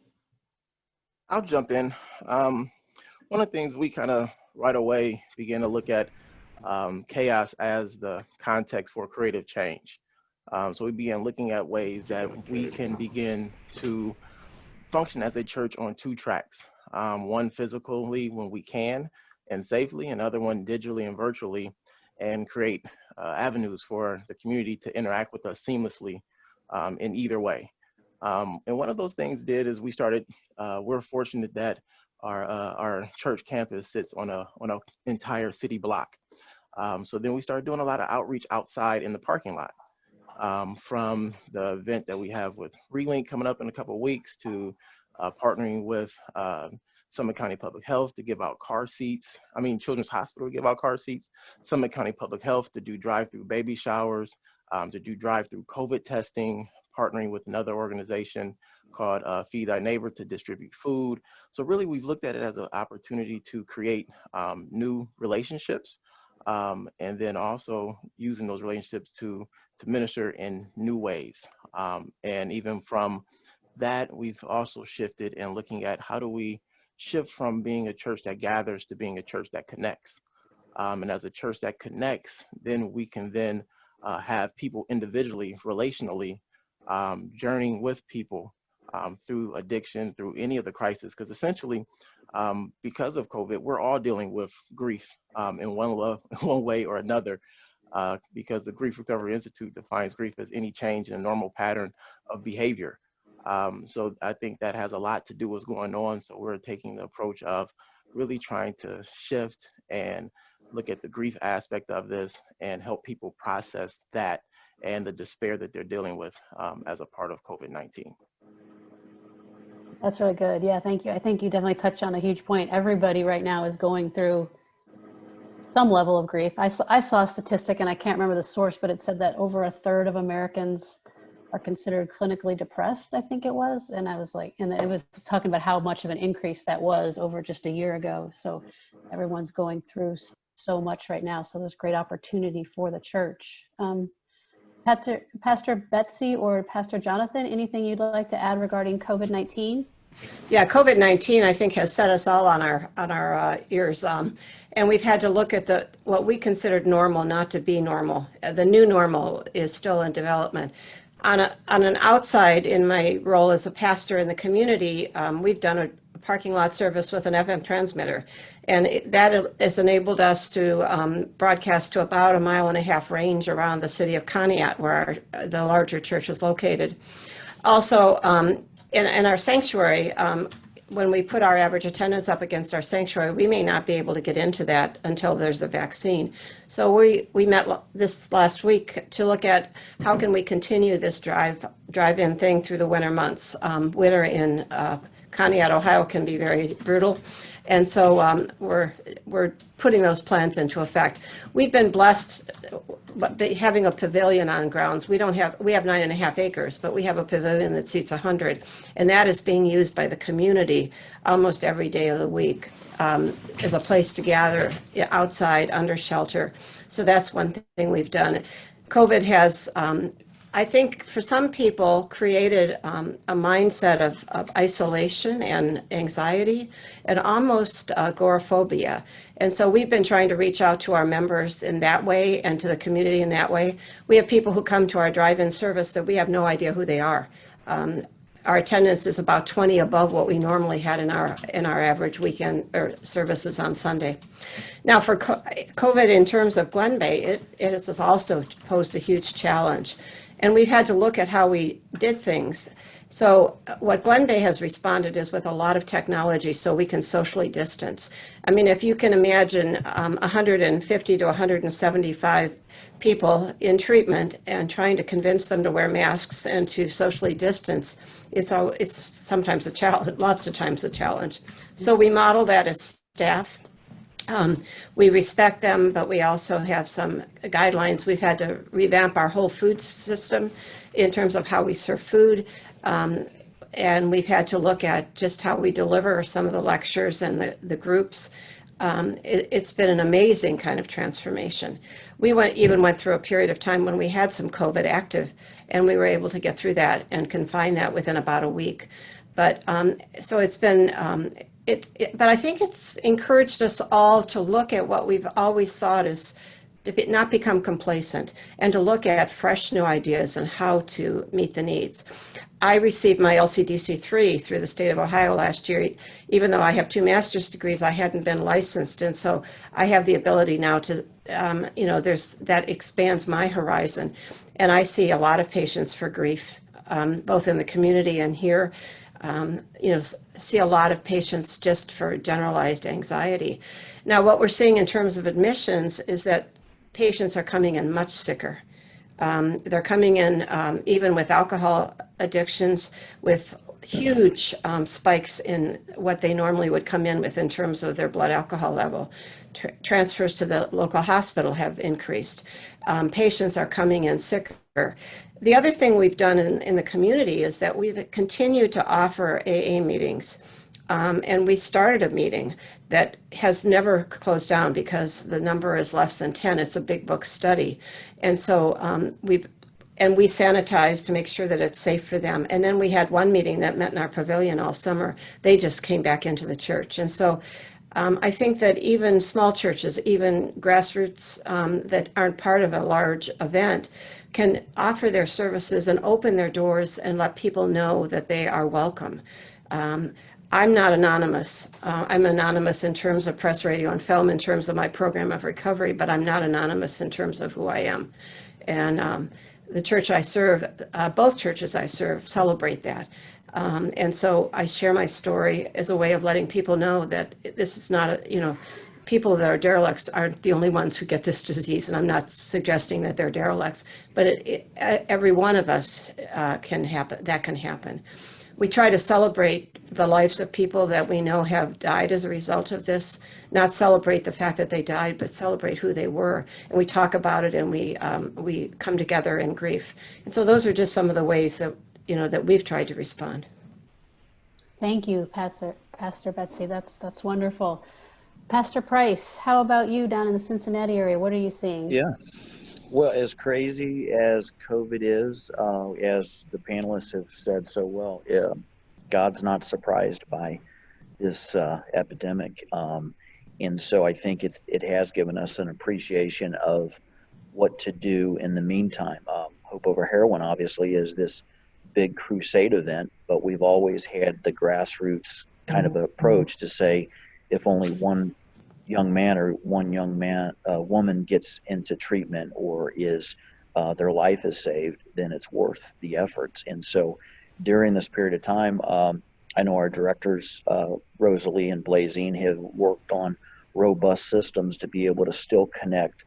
I'll jump in. One of the things we kind of right away began to look at chaos as the context for creative change. So we began looking at ways that we can begin to function as a church on two tracks. One physically when we can and safely, another one digitally and virtually, and create avenues for the community to interact with us seamlessly in either way. And one of those things is we started, we're fortunate that our church campus sits on an entire city block. So then we started doing a lot of outreach outside in the parking lot. From the event that we have with Relink coming up in a couple of weeks to partnering with Summit County Public Health to give out car seats. Children's Hospital to give out car seats. Summit County Public Health to do drive-through baby showers, to do drive-through COVID testing, partnering with another organization called Feed Thy Neighbor to distribute food. So really we've looked at it as an opportunity to create new relationships, and then also using those relationships to minister in new ways. And even from that, we've also shifted and looking at how do we shift from being a church that gathers to being a church that connects. And as a church that connects, then we can then have people individually, relationally, journeying with people through addiction, through any of the crises, because essentially, because of COVID, we're all dealing with grief in one way or another, because the Grief Recovery Institute defines grief as any change in a normal pattern of behavior. So I think that has a lot to do with what's going on. So we're taking the approach of really trying to shift and look at the grief aspect of this and help people process that and the despair that they're dealing with as a part of COVID-19. That's really good. Yeah, thank you. I think you definitely touched on a huge point. Everybody right now is going through some level of grief. I saw a statistic, and I can't remember the source, but it said that over a third of Americans are considered clinically depressed, I think it was. And I was like, and it was talking about how much of an increase that was over just a year ago. So everyone's going through so much right now. So there's great opportunity for the church. Pastor Betsy or Pastor Jonathan, anything you'd like to add regarding COVID-19? Yeah, COVID-19, I think, has set us all on our ears, and we've had to look at what we considered normal not to be normal. The new normal is still in development. On an outside, in my role as a pastor in the community, we've done a parking lot service with an FM transmitter, and that has enabled us to broadcast to about 1.5 mile range around the city of Conneaut, where the larger church is located. Also, in our sanctuary, when we put our average attendance up against our sanctuary, we may not be able to get into that until there's a vaccine. So we met this last week to look at how can we continue this drive-in thing through the winter months. Winter in Conneaut, Ohio can be very brutal. And so we're putting those plans into effect. We've been blessed having a pavilion on grounds. We have 9.5 acres, but we have a pavilion that seats 100, and that is being used by the community almost every day of the week as a place to gather outside under shelter. So that's one thing we've done. COVID has, I think, for some people, created a mindset of isolation and anxiety and almost agoraphobia. And so we've been trying to reach out to our members in that way and to the community in that way. We have people who come to our drive-in service that we have no idea who they are. Our attendance is about 20 above what we normally had in our average weekend or services on Sunday. Now, for COVID in terms of Glenbeigh, it has also posed a huge challenge. And we've had to look at how we did things. So what Glenbeigh has responded is with a lot of technology so we can socially distance. I mean, if you can imagine 150 to 175 people in treatment and trying to convince them to wear masks and to socially distance, it's sometimes a challenge, lots of times a challenge. So we model that as staff. We respect them, but we also have some guidelines. We've had to revamp our whole food system in terms of how we serve food. And we've had to look at just how we deliver some of the lectures and the groups. It's been an amazing kind of transformation. We even went through a period of time when we had some COVID active, and we were able to get through that and confine that within about a week. But so it's been, but I think it's encouraged us all to look at what we've always thought is to not become complacent and to look at fresh new ideas and how to meet the needs. I received my LCDC-3 through the state of Ohio last year. Even though I have 2 master's degrees, I hadn't been licensed. And so I have the ability now to, that expands my horizon. And I see a lot of patients for grief, both in the community and here. See a lot of patients just for generalized anxiety. Now, what we're seeing in terms of admissions is that patients are coming in much sicker. They're coming in even with alcohol addictions, with huge spikes in what they normally would come in with in terms of their blood alcohol level. Transfers to the local hospital have increased. Patients are coming in sicker. The other thing we've done in the community is that we've continued to offer Aaa meetings. And we started a meeting that has never closed down because the number is less than 10. It's a big book study. And so we sanitize to make sure that it's safe for them. And then we had one meeting that met in our pavilion all summer. They just came back into the church. And so I think that even small churches, even grassroots that aren't part of a large event, can offer their services and open their doors and let people know that they are welcome. I'm not anonymous. I'm anonymous in terms of press, radio, and film, in terms of my program of recovery, but I'm not anonymous in terms of who I am. And the church I serve, both churches I serve, celebrate that. And so I share my story as a way of letting people know that this is not, people that are derelicts aren't the only ones who get this disease. And I'm not suggesting that they're derelicts, but every one of us can happen. We try to celebrate the lives of people that we know have died as a result of this, not celebrate the fact that they died, but celebrate who they were. And we talk about it, and we come together in grief. And so those are just some of the ways that, that we've tried to respond. Thank you, Pastor Betsy. That's wonderful. Pastor Price, how about you down in the Cincinnati area? What are you seeing? Yeah. Well, as crazy as COVID is, as the panelists have said so well, God's not surprised by this epidemic. And so I think it has given us an appreciation of what to do in the meantime. Hope Over Heroin obviously is this big crusade event, but we've always had the grassroots kind of approach to say, if only one young man or woman gets into treatment or their life is saved, then it's worth the efforts. And so during this period of time, I know our directors, Rosalie and Blazine, have worked on robust systems to be able to still connect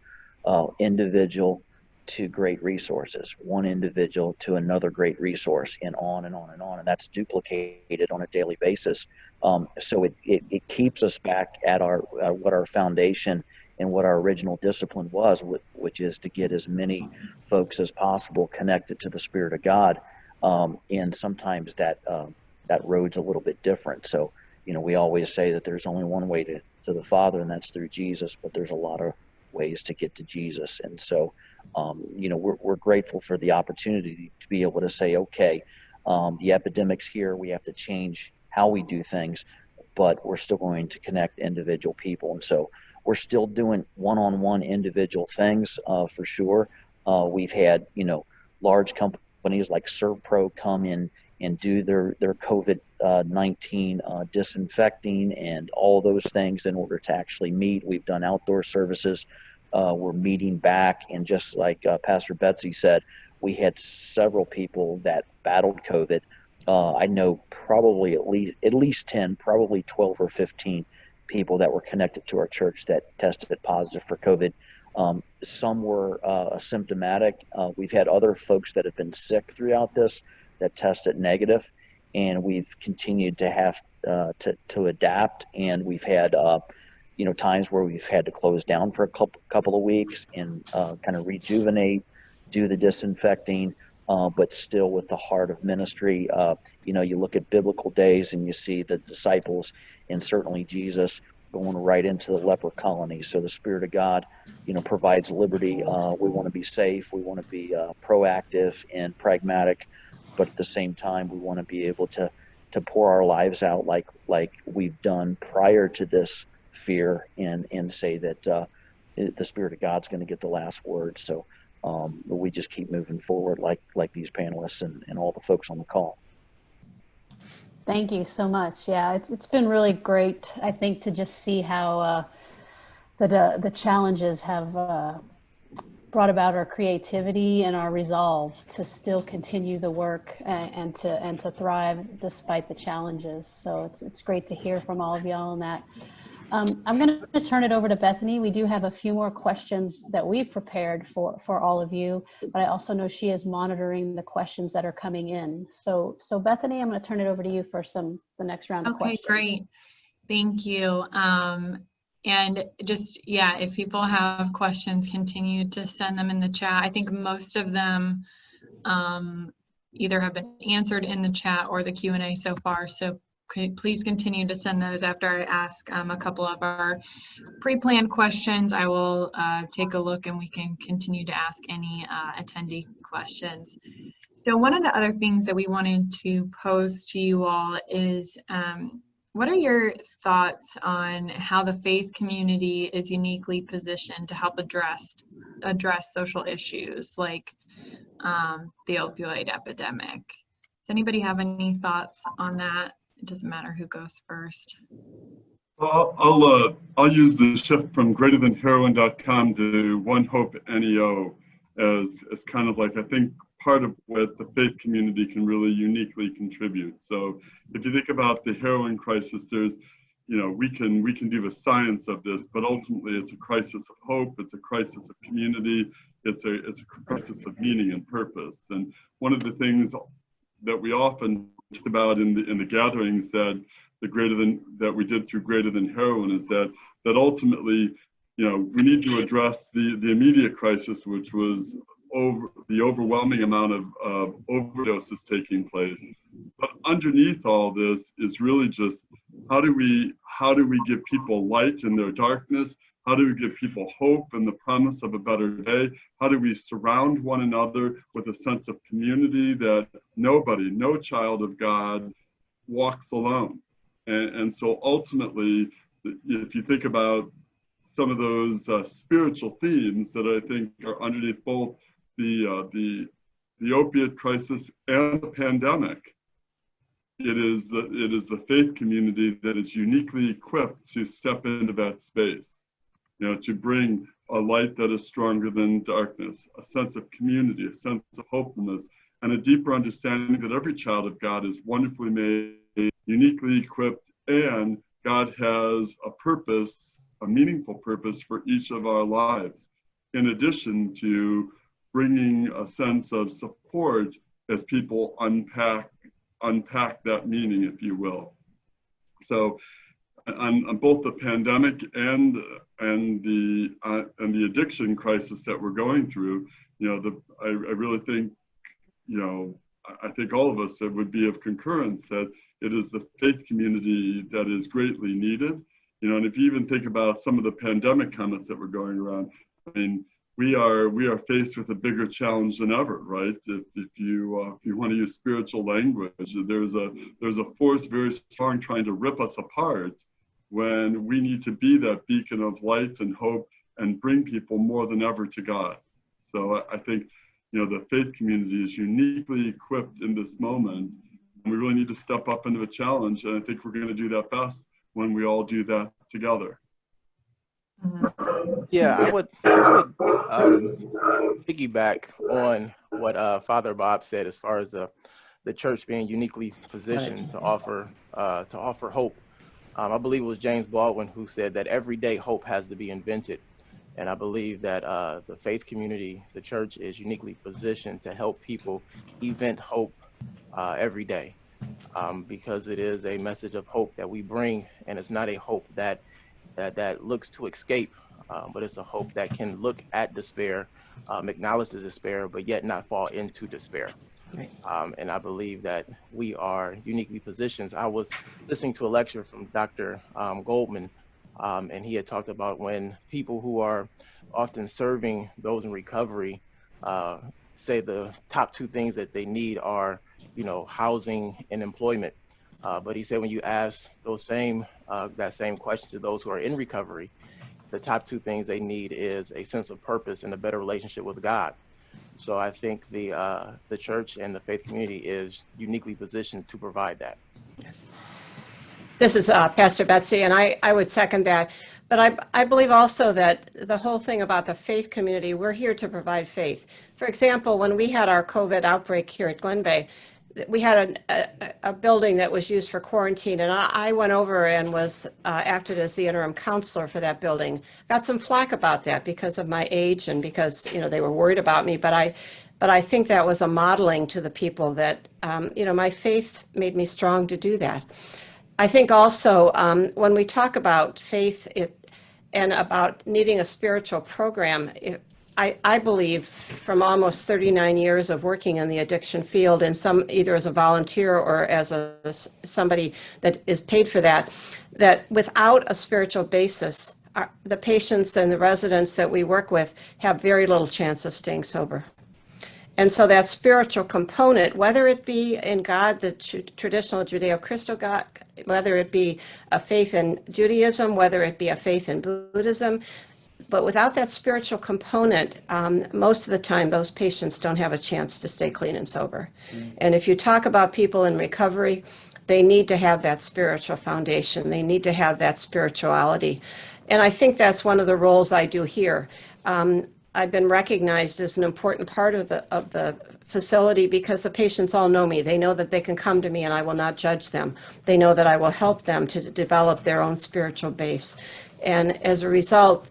individual to great resources, one individual to another great resource, and on and on and on. And that's duplicated on a daily basis. So it keeps us back at what our foundation and what our original discipline was, which is to get as many folks as possible connected to the Spirit of God. And sometimes that road's a little bit different. So, we always say that there's only one way to the Father, and that's through Jesus, but there's a lot of ways to get to Jesus. And so, we're grateful for the opportunity to be able to say, okay, the epidemic's here, we have to change how we do things, but we're still going to connect individual people. And so we're still doing one-on-one individual things for sure. We've had, large companies like ServPro come in and do their COVID-19 disinfecting and all those things in order to actually meet. We've done outdoor services. We're meeting back, and just like Pastor Betsy said, we had several people that battled COVID. I know probably at least 10, probably 12 or 15 people that were connected to our church that tested positive for COVID. Some were asymptomatic. We've had other folks that have been sick throughout this that tested negative, and we've continued to have to adapt. And we've had times where we've had to close down for a couple of weeks and kind of rejuvenate, do the disinfecting, but still with the heart of ministry. You look at biblical days and you see the disciples and certainly Jesus going right into the leper colony. So the Spirit of God, provides liberty. We want to be safe. We want to be proactive and pragmatic, but at the same time, we want to be able to pour our lives out like we've done prior to this fear, and say that the Spirit of God's going to get the last word. So we just keep moving forward like these panelists and all the folks on the call. Thank you so much. Yeah, it's been really great, I think, to just see how the challenges have brought about our creativity and our resolve to still continue the work and to thrive despite the challenges. So it's great to hear from all of y'all on that. I'm going to turn it over to Bethany. We do have a few more questions that we've prepared for all of you, but I also know she is monitoring the questions that are coming in. So Bethany, I'm going to turn it over to you for the next round of questions. Okay, great. Thank you. And just, if people have questions, continue to send them in the chat. I think most of them either have been answered in the chat or the Q&A so far. So please continue to send those. After I ask a couple of our pre-planned questions, I will take a look and we can continue to ask any attendee questions. So one of the other things that we wanted to pose to you all is, what are your thoughts on how the faith community is uniquely positioned to help address social issues like the opioid epidemic? Does anybody have any thoughts on that? It doesn't matter who goes first. Well, I'll use the shift from greaterthanheroin.com to One Hope NEO as kind of like, I think, part of what the faith community can really uniquely contribute. So if you think about the heroin crisis, there's, we can do the science of this, but ultimately it's a crisis of hope, it's a crisis of community, it's a crisis of meaning and purpose. And one of the things that we often talk about in the gatherings that we did through Greater Than Heroin is that ultimately, we need to address the immediate crisis, which was the overwhelming amount of overdoses taking place. But underneath all this is really just how do we give people light in their darkness? How do we give people hope and the promise of a better day? How do we surround one another with a sense of community that no child of God walks alone? And so ultimately, if you think about some of those spiritual themes that I think are underneath both the opiate crisis and the pandemic, it is the faith community that is uniquely equipped to step into that space, to bring a light that is stronger than darkness, a sense of community, a sense of hopefulness, and a deeper understanding that every child of God is wonderfully made, uniquely equipped, and God has a purpose, a meaningful purpose for each of our lives, in addition to bringing a sense of support as people unpack that meaning, if you will. So on both the pandemic and the addiction crisis that we're going through, I really think, I think all of us, it would be of concurrence that it is the faith community that is greatly needed. And if you even think about some of the pandemic comments that were going around, I mean, we are faced with a bigger challenge than ever, right? If you want to use spiritual language, there's a force very strong trying to rip us apart when we need to be that beacon of light and hope and bring people more than ever to God. So I think, the faith community is uniquely equipped in this moment, and we really need to step up into the challenge. And I think we're going to do that best when we all do that together. Yeah, I would piggyback on what Father Bob said as far as the church being uniquely positioned to offer hope. I believe it was James Baldwin who said that every day hope has to be invented. And I believe that the faith community, the church, is uniquely positioned to help people invent hope every day, because it is a message of hope that we bring, and it's not a hope that that looks to escape, but it's a hope that can look at despair, acknowledge the despair, but yet not fall into despair. Right. And I believe that we are uniquely positioned. I was listening to a lecture from Dr. Goldman, and he had talked about when people who are often serving those in recovery say the top two things that they need are, housing and employment. But he said when you ask those that same question to those who are in recovery, the top two things they need is a sense of purpose and a better relationship with God. So I think the church and the faith community is uniquely positioned to provide that. Yes. This is Pastor Betsy, and I would second that. But I believe also that the whole thing about the faith community, we're here to provide faith. For example, when we had our COVID outbreak here at Glenbeigh, we had a building that was used for quarantine, and I went over and was acted as the interim counselor for that building. Got some flack about that because of my age and because they were worried about me. But I think that was a modeling to the people that my faith made me strong to do that. I think also when we talk about faith and about needing a spiritual program, I believe from almost 39 years of working in the addiction field, and either as a volunteer or as somebody that is paid for that without a spiritual basis, the patients and the residents that we work with have very little chance of staying sober. And so that spiritual component, whether it be in God, the traditional Judeo-Christian God, whether it be a faith in Judaism, whether it be a faith in Buddhism, but without that spiritual component, most of the time, those patients don't have a chance to stay clean and sober. And if you talk about people in recovery, they need to have that spiritual foundation. They need to have that spirituality. And I think that's one of the roles I do here. I've been recognized as an important part of the facility because the patients all know me. They know that they can come to me and I will not judge them. They know that I will help them to develop their own spiritual base. And as a result,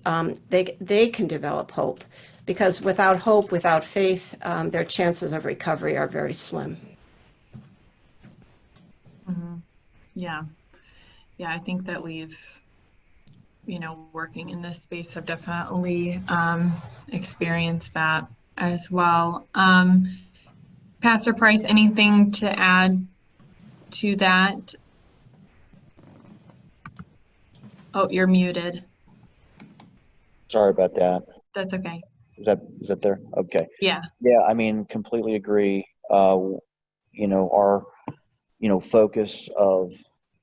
they can develop hope, because without hope, without faith, their chances of recovery are very slim. Mm-hmm. Yeah. I think that we've, working in this space have definitely experienced that as well. Pastor Price, anything to add to that? Oh, you're muted. Sorry about that. That's okay. Is that there? Okay. Yeah. Yeah, I mean, completely agree. Our focus of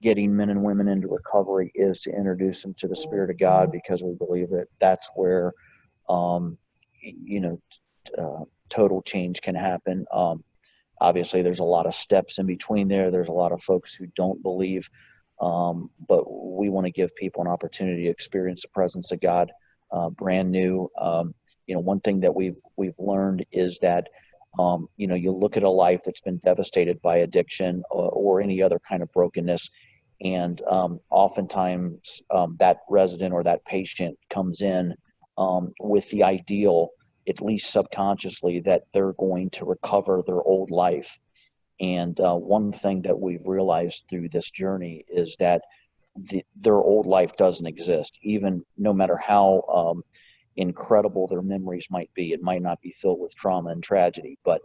getting men and women into recovery is to introduce them to the Spirit of God, because we believe that that's where total change can happen. Obviously, there's a lot of steps in between there. There's a lot of folks who don't believe, but we want to give people an opportunity to experience the presence of God brand new. One thing that we've learned is that you look at a life that's been devastated by addiction or any other kind of brokenness, and oftentimes that resident or that patient comes in with the ideal, at least subconsciously, that they're going to recover their old life. And one thing that we've realized through this journey is that their old life doesn't exist. Even no matter how incredible their memories might be, it might not be filled with trauma and tragedy, but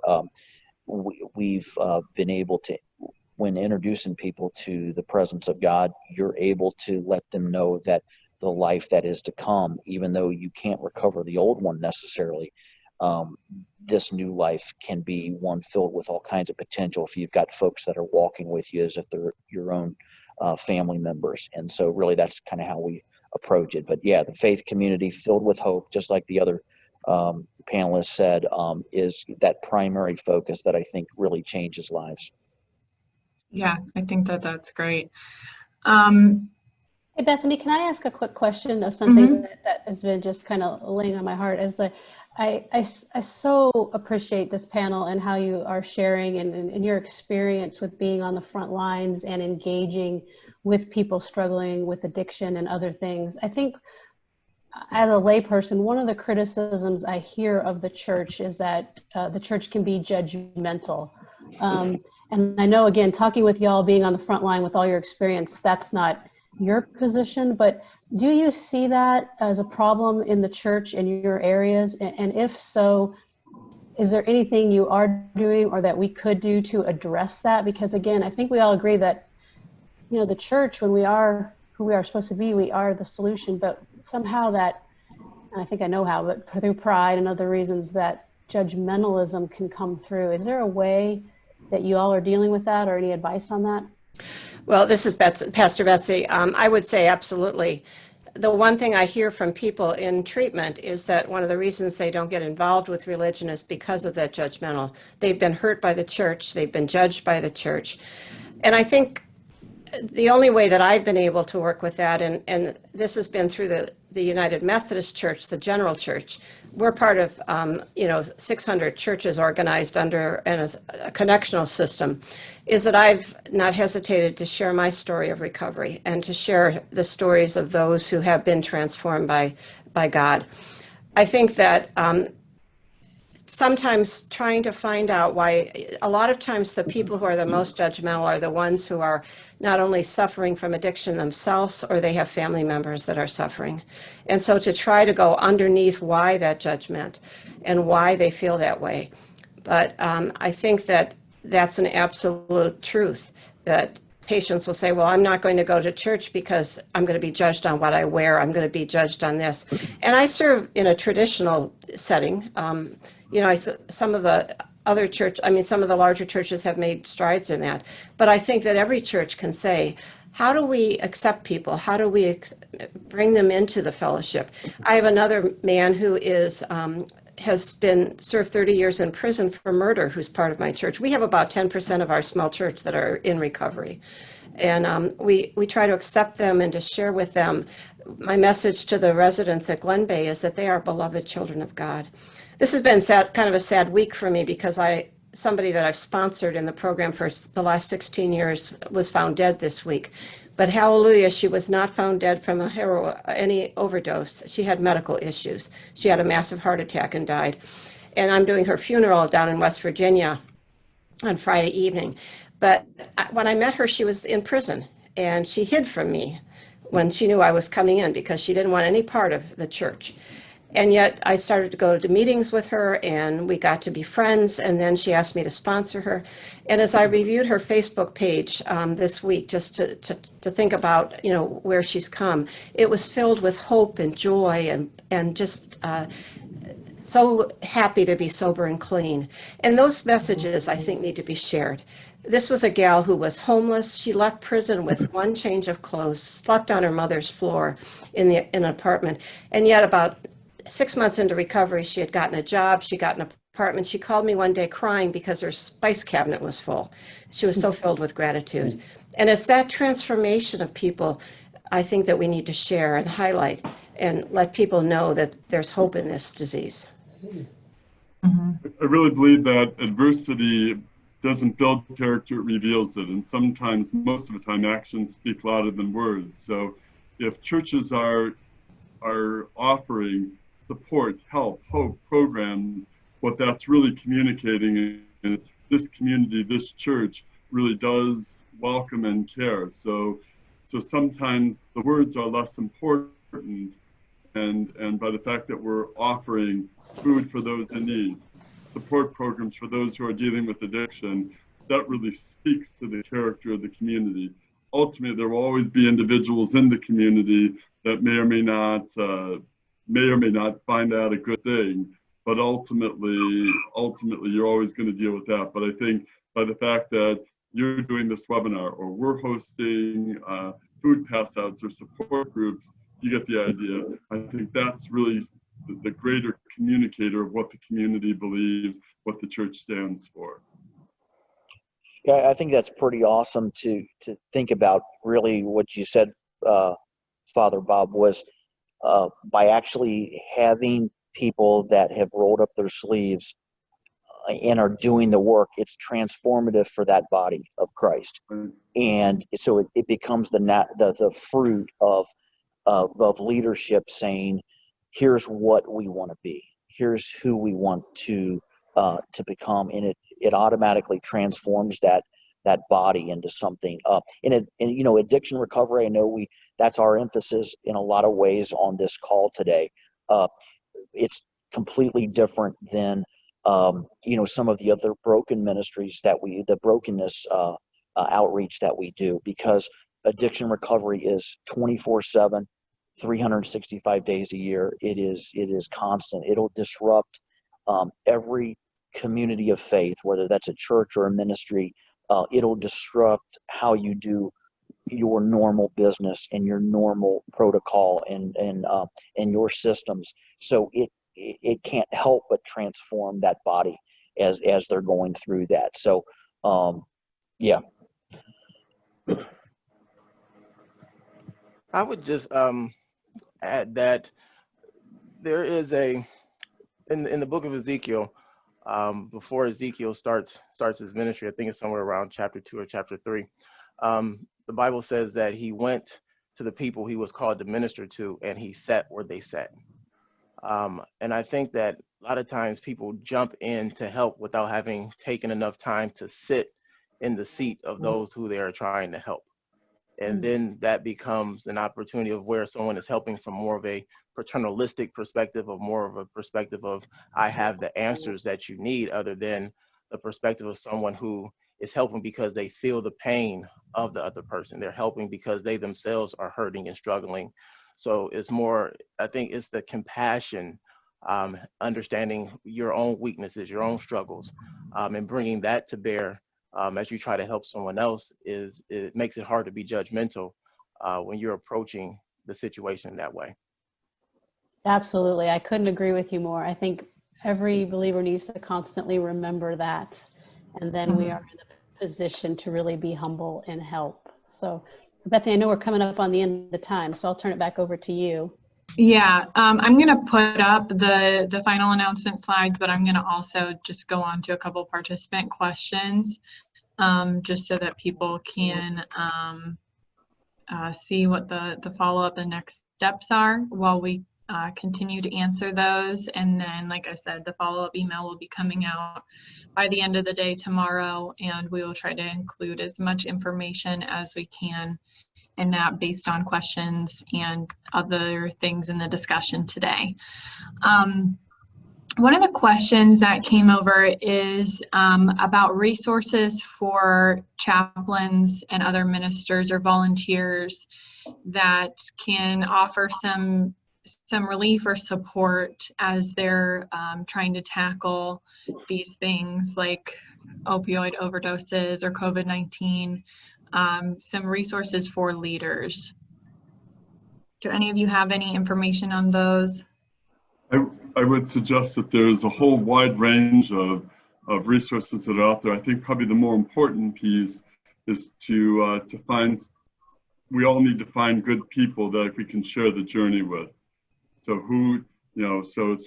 we've been able to, when introducing people to the presence of God, you're able to let them know that the life that is to come, even though you can't recover the old one necessarily, this new life can be one filled with all kinds of potential if you've got folks that are walking with you as if they're your own family members. And so really that's kind of how we approach it. But yeah, the faith community filled with hope, just like the other panelists said, is that primary focus that I think really changes lives. Yeah, I think that's great. Hey, Bethany, can I ask a quick question of something that has been just kind of laying on my heart? I so appreciate this panel and how you are sharing and your experience with being on the front lines and engaging with people struggling with addiction and other things. I think as a layperson, one of the criticisms I hear of the church is that the church can be judgmental. And I know, again, talking with y'all, being on the front line with all your experience, that's not your position, but Do you see that as a problem in the church in your areas? And if so, is there anything you are doing or that we could do to address that? Because again, I think we all agree that, you know, the church, when we are who we are supposed to be, we are the solution, but somehow that, and I think I know how, but through pride and other reasons, that judgmentalism can come through. Is there a way that you all are dealing with that, or any advice on that? Well, this is Pastor Betsy. I would say absolutely. The one thing I hear from people in treatment is that one of the reasons they don't get involved with religion is because of that judgmental. They've been hurt by the church. They've been judged by the church. And I think the only way that I've been able to work with that, and this has been through the United Methodist Church, the general church. We're part of, 600 churches organized under a connectional system, is that I've not hesitated to share my story of recovery and to share the stories of those who have been transformed by God. I think that sometimes trying to find out why, a lot of times the people who are the most judgmental are the ones who are not only suffering from addiction themselves, or they have family members that are suffering. And so to try to go underneath why that judgment and why they feel that way. But I think that that's an absolute truth, that patients will say, well, I'm not going to go to church because I'm going to be judged on what I wear. I'm going to be judged on this. And I serve in a traditional setting. Some of the other some of the larger churches have made strides in that. But I think that every church can say, how do we accept people? How do we bring them into the fellowship? I have another man who has been served 30 years in prison for murder, who's part of my church. We have about 10% of our small church that are in recovery. And we try to accept them and to share with them. My message to the residents at Glenbeigh is that they are beloved children of God. This has been kind of a sad week for me, because somebody that I've sponsored in the program for the last 16 years was found dead this week. But hallelujah, she was not found dead from any overdose. She had medical issues. She had a massive heart attack and died. And I'm doing her funeral down in West Virginia on Friday evening. But when I met her, she was in prison, and she hid from me when she knew I was coming in, because she didn't want any part of the church. And yet I started to go to meetings with her, and we got to be friends. And then she asked me to sponsor her. And as I reviewed her Facebook page this week, just to think about, where she's come, it was filled with hope and joy and just so happy to be sober and clean. And those messages, I think, need to be shared. This was a gal who was homeless. She left prison with one change of clothes, slept on her mother's floor in an apartment. And yet about 6 months into recovery, she had gotten a job. She got an apartment. She called me one day crying because her spice cabinet was full. She was so filled with gratitude. And it's that transformation of people, I think, that we need to share and highlight and let people know that there's hope in this disease. Mm-hmm. I really believe that adversity doesn't build character, it reveals it. And sometimes, most of the time, actions speak louder than words. So if churches are offering support, help, hope, programs, what that's really communicating is this community, this church really does welcome and care. So sometimes the words are less important, and by the fact that we're offering food for those in need, support programs for those who are dealing with addiction, that really speaks to the character of the community. Ultimately, there will always be individuals in the community that may or may not find that a good thing, but ultimately you're always going to deal with that. But I think by the fact that you're doing this webinar, or we're hosting food pass outs or support groups, you get the idea. I think that's really the greater communicator of what the community believes, what the church stands for. Yeah, I think that's pretty awesome to think about. Really, what you said, Father Bob, was by actually having people that have rolled up their sleeves and are doing the work, it's transformative for that body of Christ. And so it becomes the fruit of leadership saying, here's what we want to be, here's who we want to become, and it automatically transforms that body into something. And addiction recovery, I know that's our emphasis in a lot of ways on this call today. It's completely different than some of the other broken ministries the brokenness outreach that we do, because addiction recovery is 24/7, 365 days a year. It is constant. It'll disrupt every community of faith, whether that's a church or a ministry. It'll disrupt how you do your normal business and your normal protocol and your systems. So it can't help but transform that body as they're going through that. So yeah. I would just add that there is in the book of Ezekiel, before Ezekiel starts his ministry, I think it's somewhere around chapter 2 or chapter 3. The Bible says that he went to the people he was called to minister to, and he sat where they sat. And I think that a lot of times people jump in to help without having taken enough time to sit in the seat of those who they are trying to help. And then that becomes an opportunity of where someone is helping from more of a paternalistic perspective, of more of a perspective of, I have the answers that you need, other than the perspective of someone who is helping because they feel the pain of the other person. They're helping because they themselves are hurting and struggling. So it's more, I think it's the compassion, understanding your own weaknesses, your own struggles, and bringing that to bear as you try to help someone else. It makes it hard to be judgmental when you're approaching the situation that way. Absolutely. I couldn't agree with you more. I think every believer needs to constantly remember that. And then we are in a position to really be humble and help. So Bethany, I know we're coming up on the end of the time, so I'll turn it back over to you. Yeah, I'm going to put up the final announcement slides, but I'm going to also just go on to a couple participant questions, just so that people can see what the follow-up and next steps are while we continue to answer those. And then, like I said, the follow-up email will be coming out by the end of the day tomorrow, and we will try to include as much information as we can in that based on questions and other things in the discussion today. One of the questions that came over is about resources for chaplains and other ministers or volunteers that can offer some relief or support as they're trying to tackle these things like opioid overdoses or COVID-19. Some resources for leaders. Do any of you have any information on those? I would suggest that there's a whole wide range of resources that are out there. I think probably the more important piece is to find, we all need to find good people that we can share the journey with. So so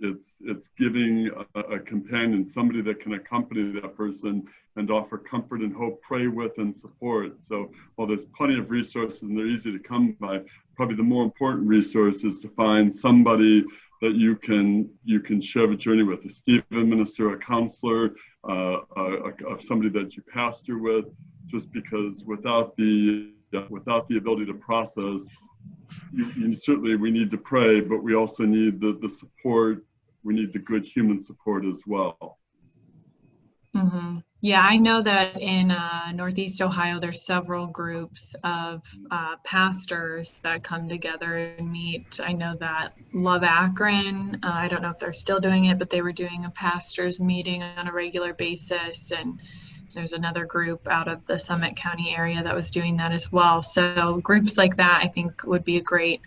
it's giving a companion, somebody that can accompany that person and offer comfort and hope, pray with and support. So while there's plenty of resources and they're easy to come by, probably the more important resource is to find somebody that you can share the journey with, a Stephen minister, a counselor, somebody that you pastor with, just because without the ability to process, certainly we need to pray, but we also need the support. We need the good human support as well. Mm-hmm. Yeah, I know that in Northeast Ohio, there's several groups of pastors that come together and meet. I know that Love Akron, I don't know if they're still doing it, but they were doing a pastors meeting on a regular basis. And there's another group out of the Summit County area that was doing that as well. So groups like that, I think, would be a great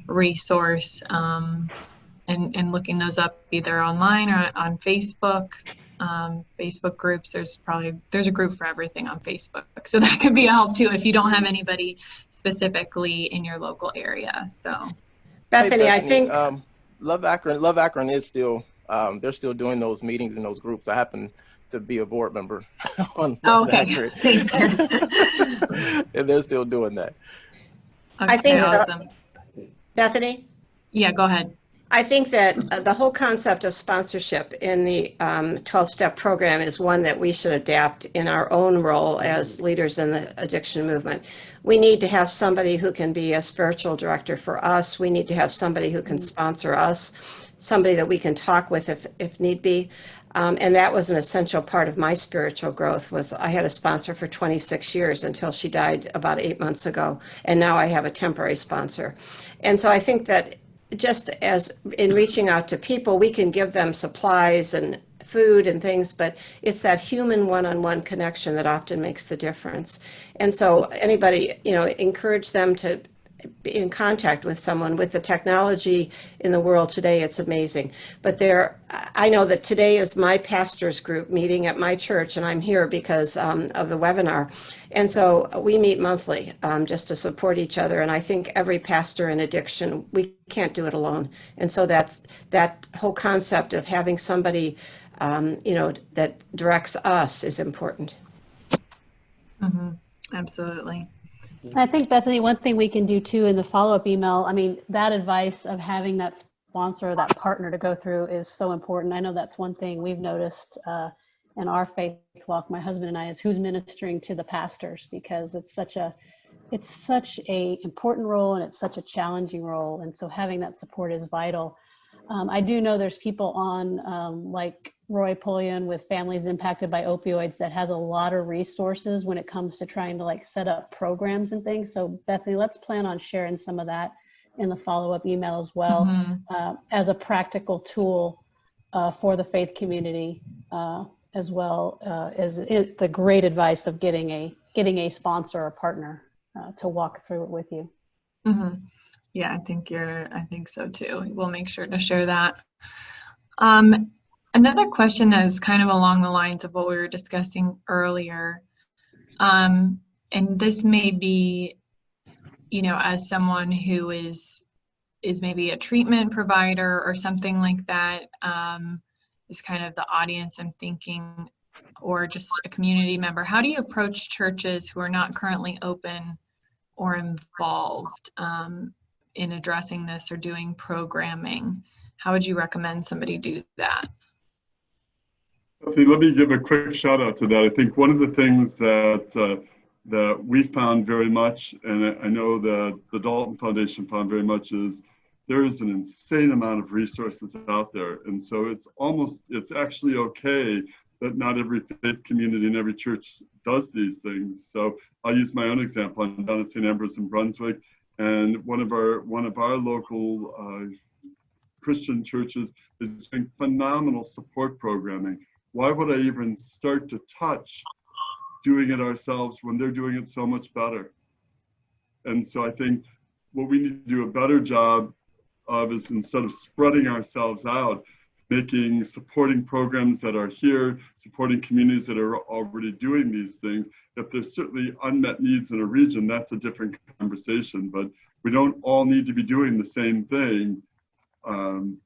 resource. And looking those up either online or on Facebook. Facebook groups, there's a group for everything on Facebook, so that could be a help too if you don't have anybody specifically in your local area. So Bethany, I think Love Akron is still they're still doing those meetings in those groups. I happen to be a board member on Love Akron. Thank you. And they're still doing that. Okay, I think awesome. Bethany, Yeah, go ahead. I think that the whole concept of sponsorship in the 12-step program is one that we should adapt in our own role as leaders in the addiction movement. We need to have somebody who can be a spiritual director for us. We need to have somebody who can sponsor us, somebody that we can talk with if need be. And that was an essential part of my spiritual growth. Was I had a sponsor for 26 years until she died about 8 months ago. And now I have a temporary sponsor. And so I think that just as in reaching out to people, we can give them supplies and food and things, but it's that human one-on-one connection that often makes the difference. And so anybody, encourage them to be in contact with someone. With the technology in the world today, it's amazing. But I know that today is my pastor's group meeting at my church, and I'm here because of the webinar. And so we meet monthly just to support each other. And I think every pastor in addiction, we can't do it alone. And so that whole concept of having somebody, that directs us is important. Mm-hmm. Absolutely. I think, Bethany, one thing we can do too in the follow-up email, I mean, that advice of having that sponsor, that partner to go through is so important. I know that's one thing we've noticed in our faith walk, my husband and I, is who's ministering to the pastors, because it's such a important role, and it's such a challenging role. And so having that support is vital. I do know there's people on like Roy Pullian with families impacted by opioids that has a lot of resources when it comes to trying to set up programs and things. So Bethany, let's plan on sharing some of that in the follow-up email as well, as a practical tool for the faith community, as well as the great advice of getting a sponsor or partner to walk through it with you. Mm-hmm. Yeah, I think so too. We'll make sure to share that. Another question that is kind of along the lines of what we were discussing earlier, and this may be, as someone who is maybe a treatment provider or something like that, is kind of the audience I'm thinking, or just a community member. How do you approach churches who are not currently open or involved in addressing this or doing programming? How would you recommend somebody do that? Let me give a quick shout out to that. I think one of the things that we found very much, and I know that the Dalton Foundation found very much, is there is an insane amount of resources out there. And so it's actually okay that not every faith community and every church does these things. So I'll use my own example. I'm down at St. Ambrose in Brunswick, and one of our local Christian churches is doing phenomenal support programming. Why would I even start to touch doing it ourselves when they're doing it so much better? And so I think what we need to do a better job of is, instead of spreading ourselves out, supporting programs that are here, supporting communities that are already doing these things. If there's certainly unmet needs in a region, that's a different conversation, but we don't all need to be doing the same thing.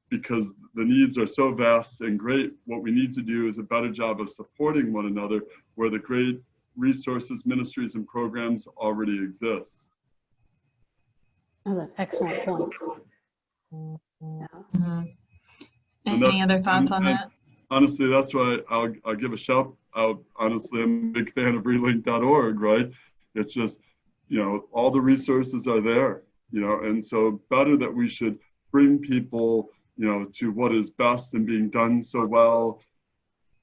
Because the needs are so vast and great. What we need to do is a better job of supporting one another where the great resources, ministries, and programs already exist. That's an excellent point. Yeah. Mm-hmm. Any other thoughts on that? Honestly, that's why I'll give a shout out. Honestly, I'm a big fan of relink.org, right? It's just, all the resources are there, and so better that we should bring people, to what is best and being done so well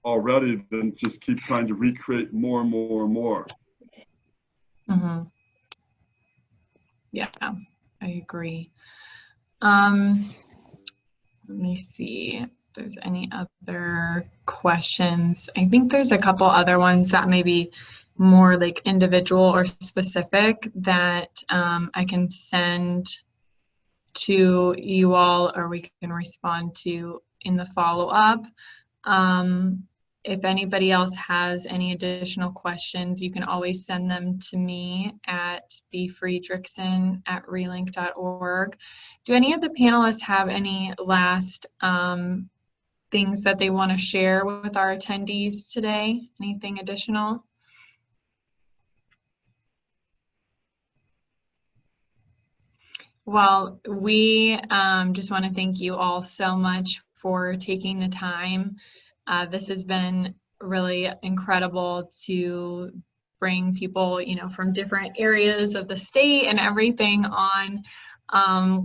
already than just keep trying to recreate more and more and more. Mm-hmm. Yeah, I agree. Let me see if there's any other questions. I think there's a couple other ones that may be more like individual or specific that I can send to you all, or we can respond to in the follow-up. If anybody else has any additional questions, you can always send them to me at bfriedrichsen@relink.org. Do any of the panelists have any last things that they want to share with our attendees today? Anything additional? Well, we just want to thank you all so much for taking the time. This has been really incredible to bring people, from different areas of the state and everything on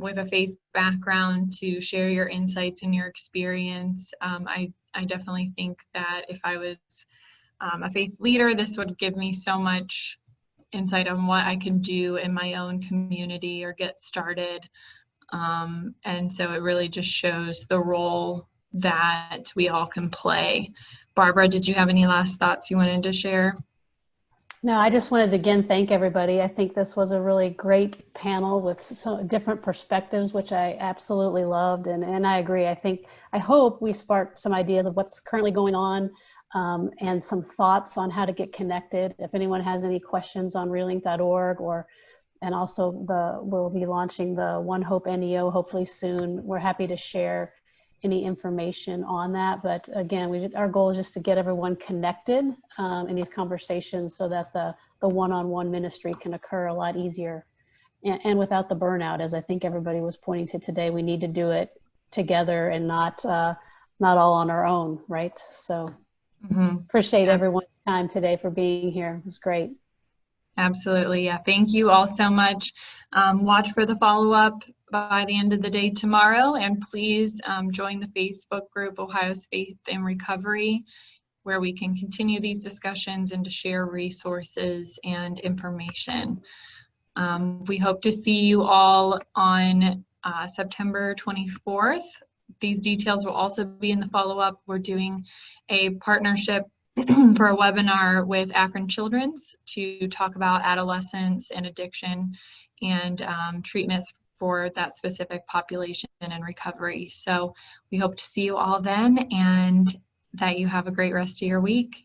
with a faith background to share your insights and your experience. I definitely think that if I was a faith leader, this would give me so much insight on what I can do in my own community or get started. And so it really just shows the role that we all can play. Barbara, did you have any last thoughts you wanted to share? No, I just wanted to again thank everybody. I think this was a really great panel with some different perspectives, which I absolutely loved. And I agree. I hope we sparked some ideas of what's currently going on and some thoughts on how to get connected. If anyone has any questions on relink.org and also we'll be launching the One Hope NEO hopefully soon. We're happy to share any information on that. But again, our goal is just to get everyone connected in these conversations so that the one-on-one ministry can occur a lot easier and without the burnout, as I think everybody was pointing to today. We need to do it together and not all on our own, right? So appreciate everyone's time today for being here. It was great. Absolutely. Yeah. Thank you all so much. Watch for the follow-up by the end of the day tomorrow. And please join the Facebook group, Ohio's Faith in Recovery, where we can continue these discussions and to share resources and information. We hope to see you all on September 24th. These details will also be in the follow-up. We're doing a partnership for a webinar with Akron Children's to talk about adolescence and addiction and treatments for that specific population and recovery. So we hope to see you all then and that you have a great rest of your week.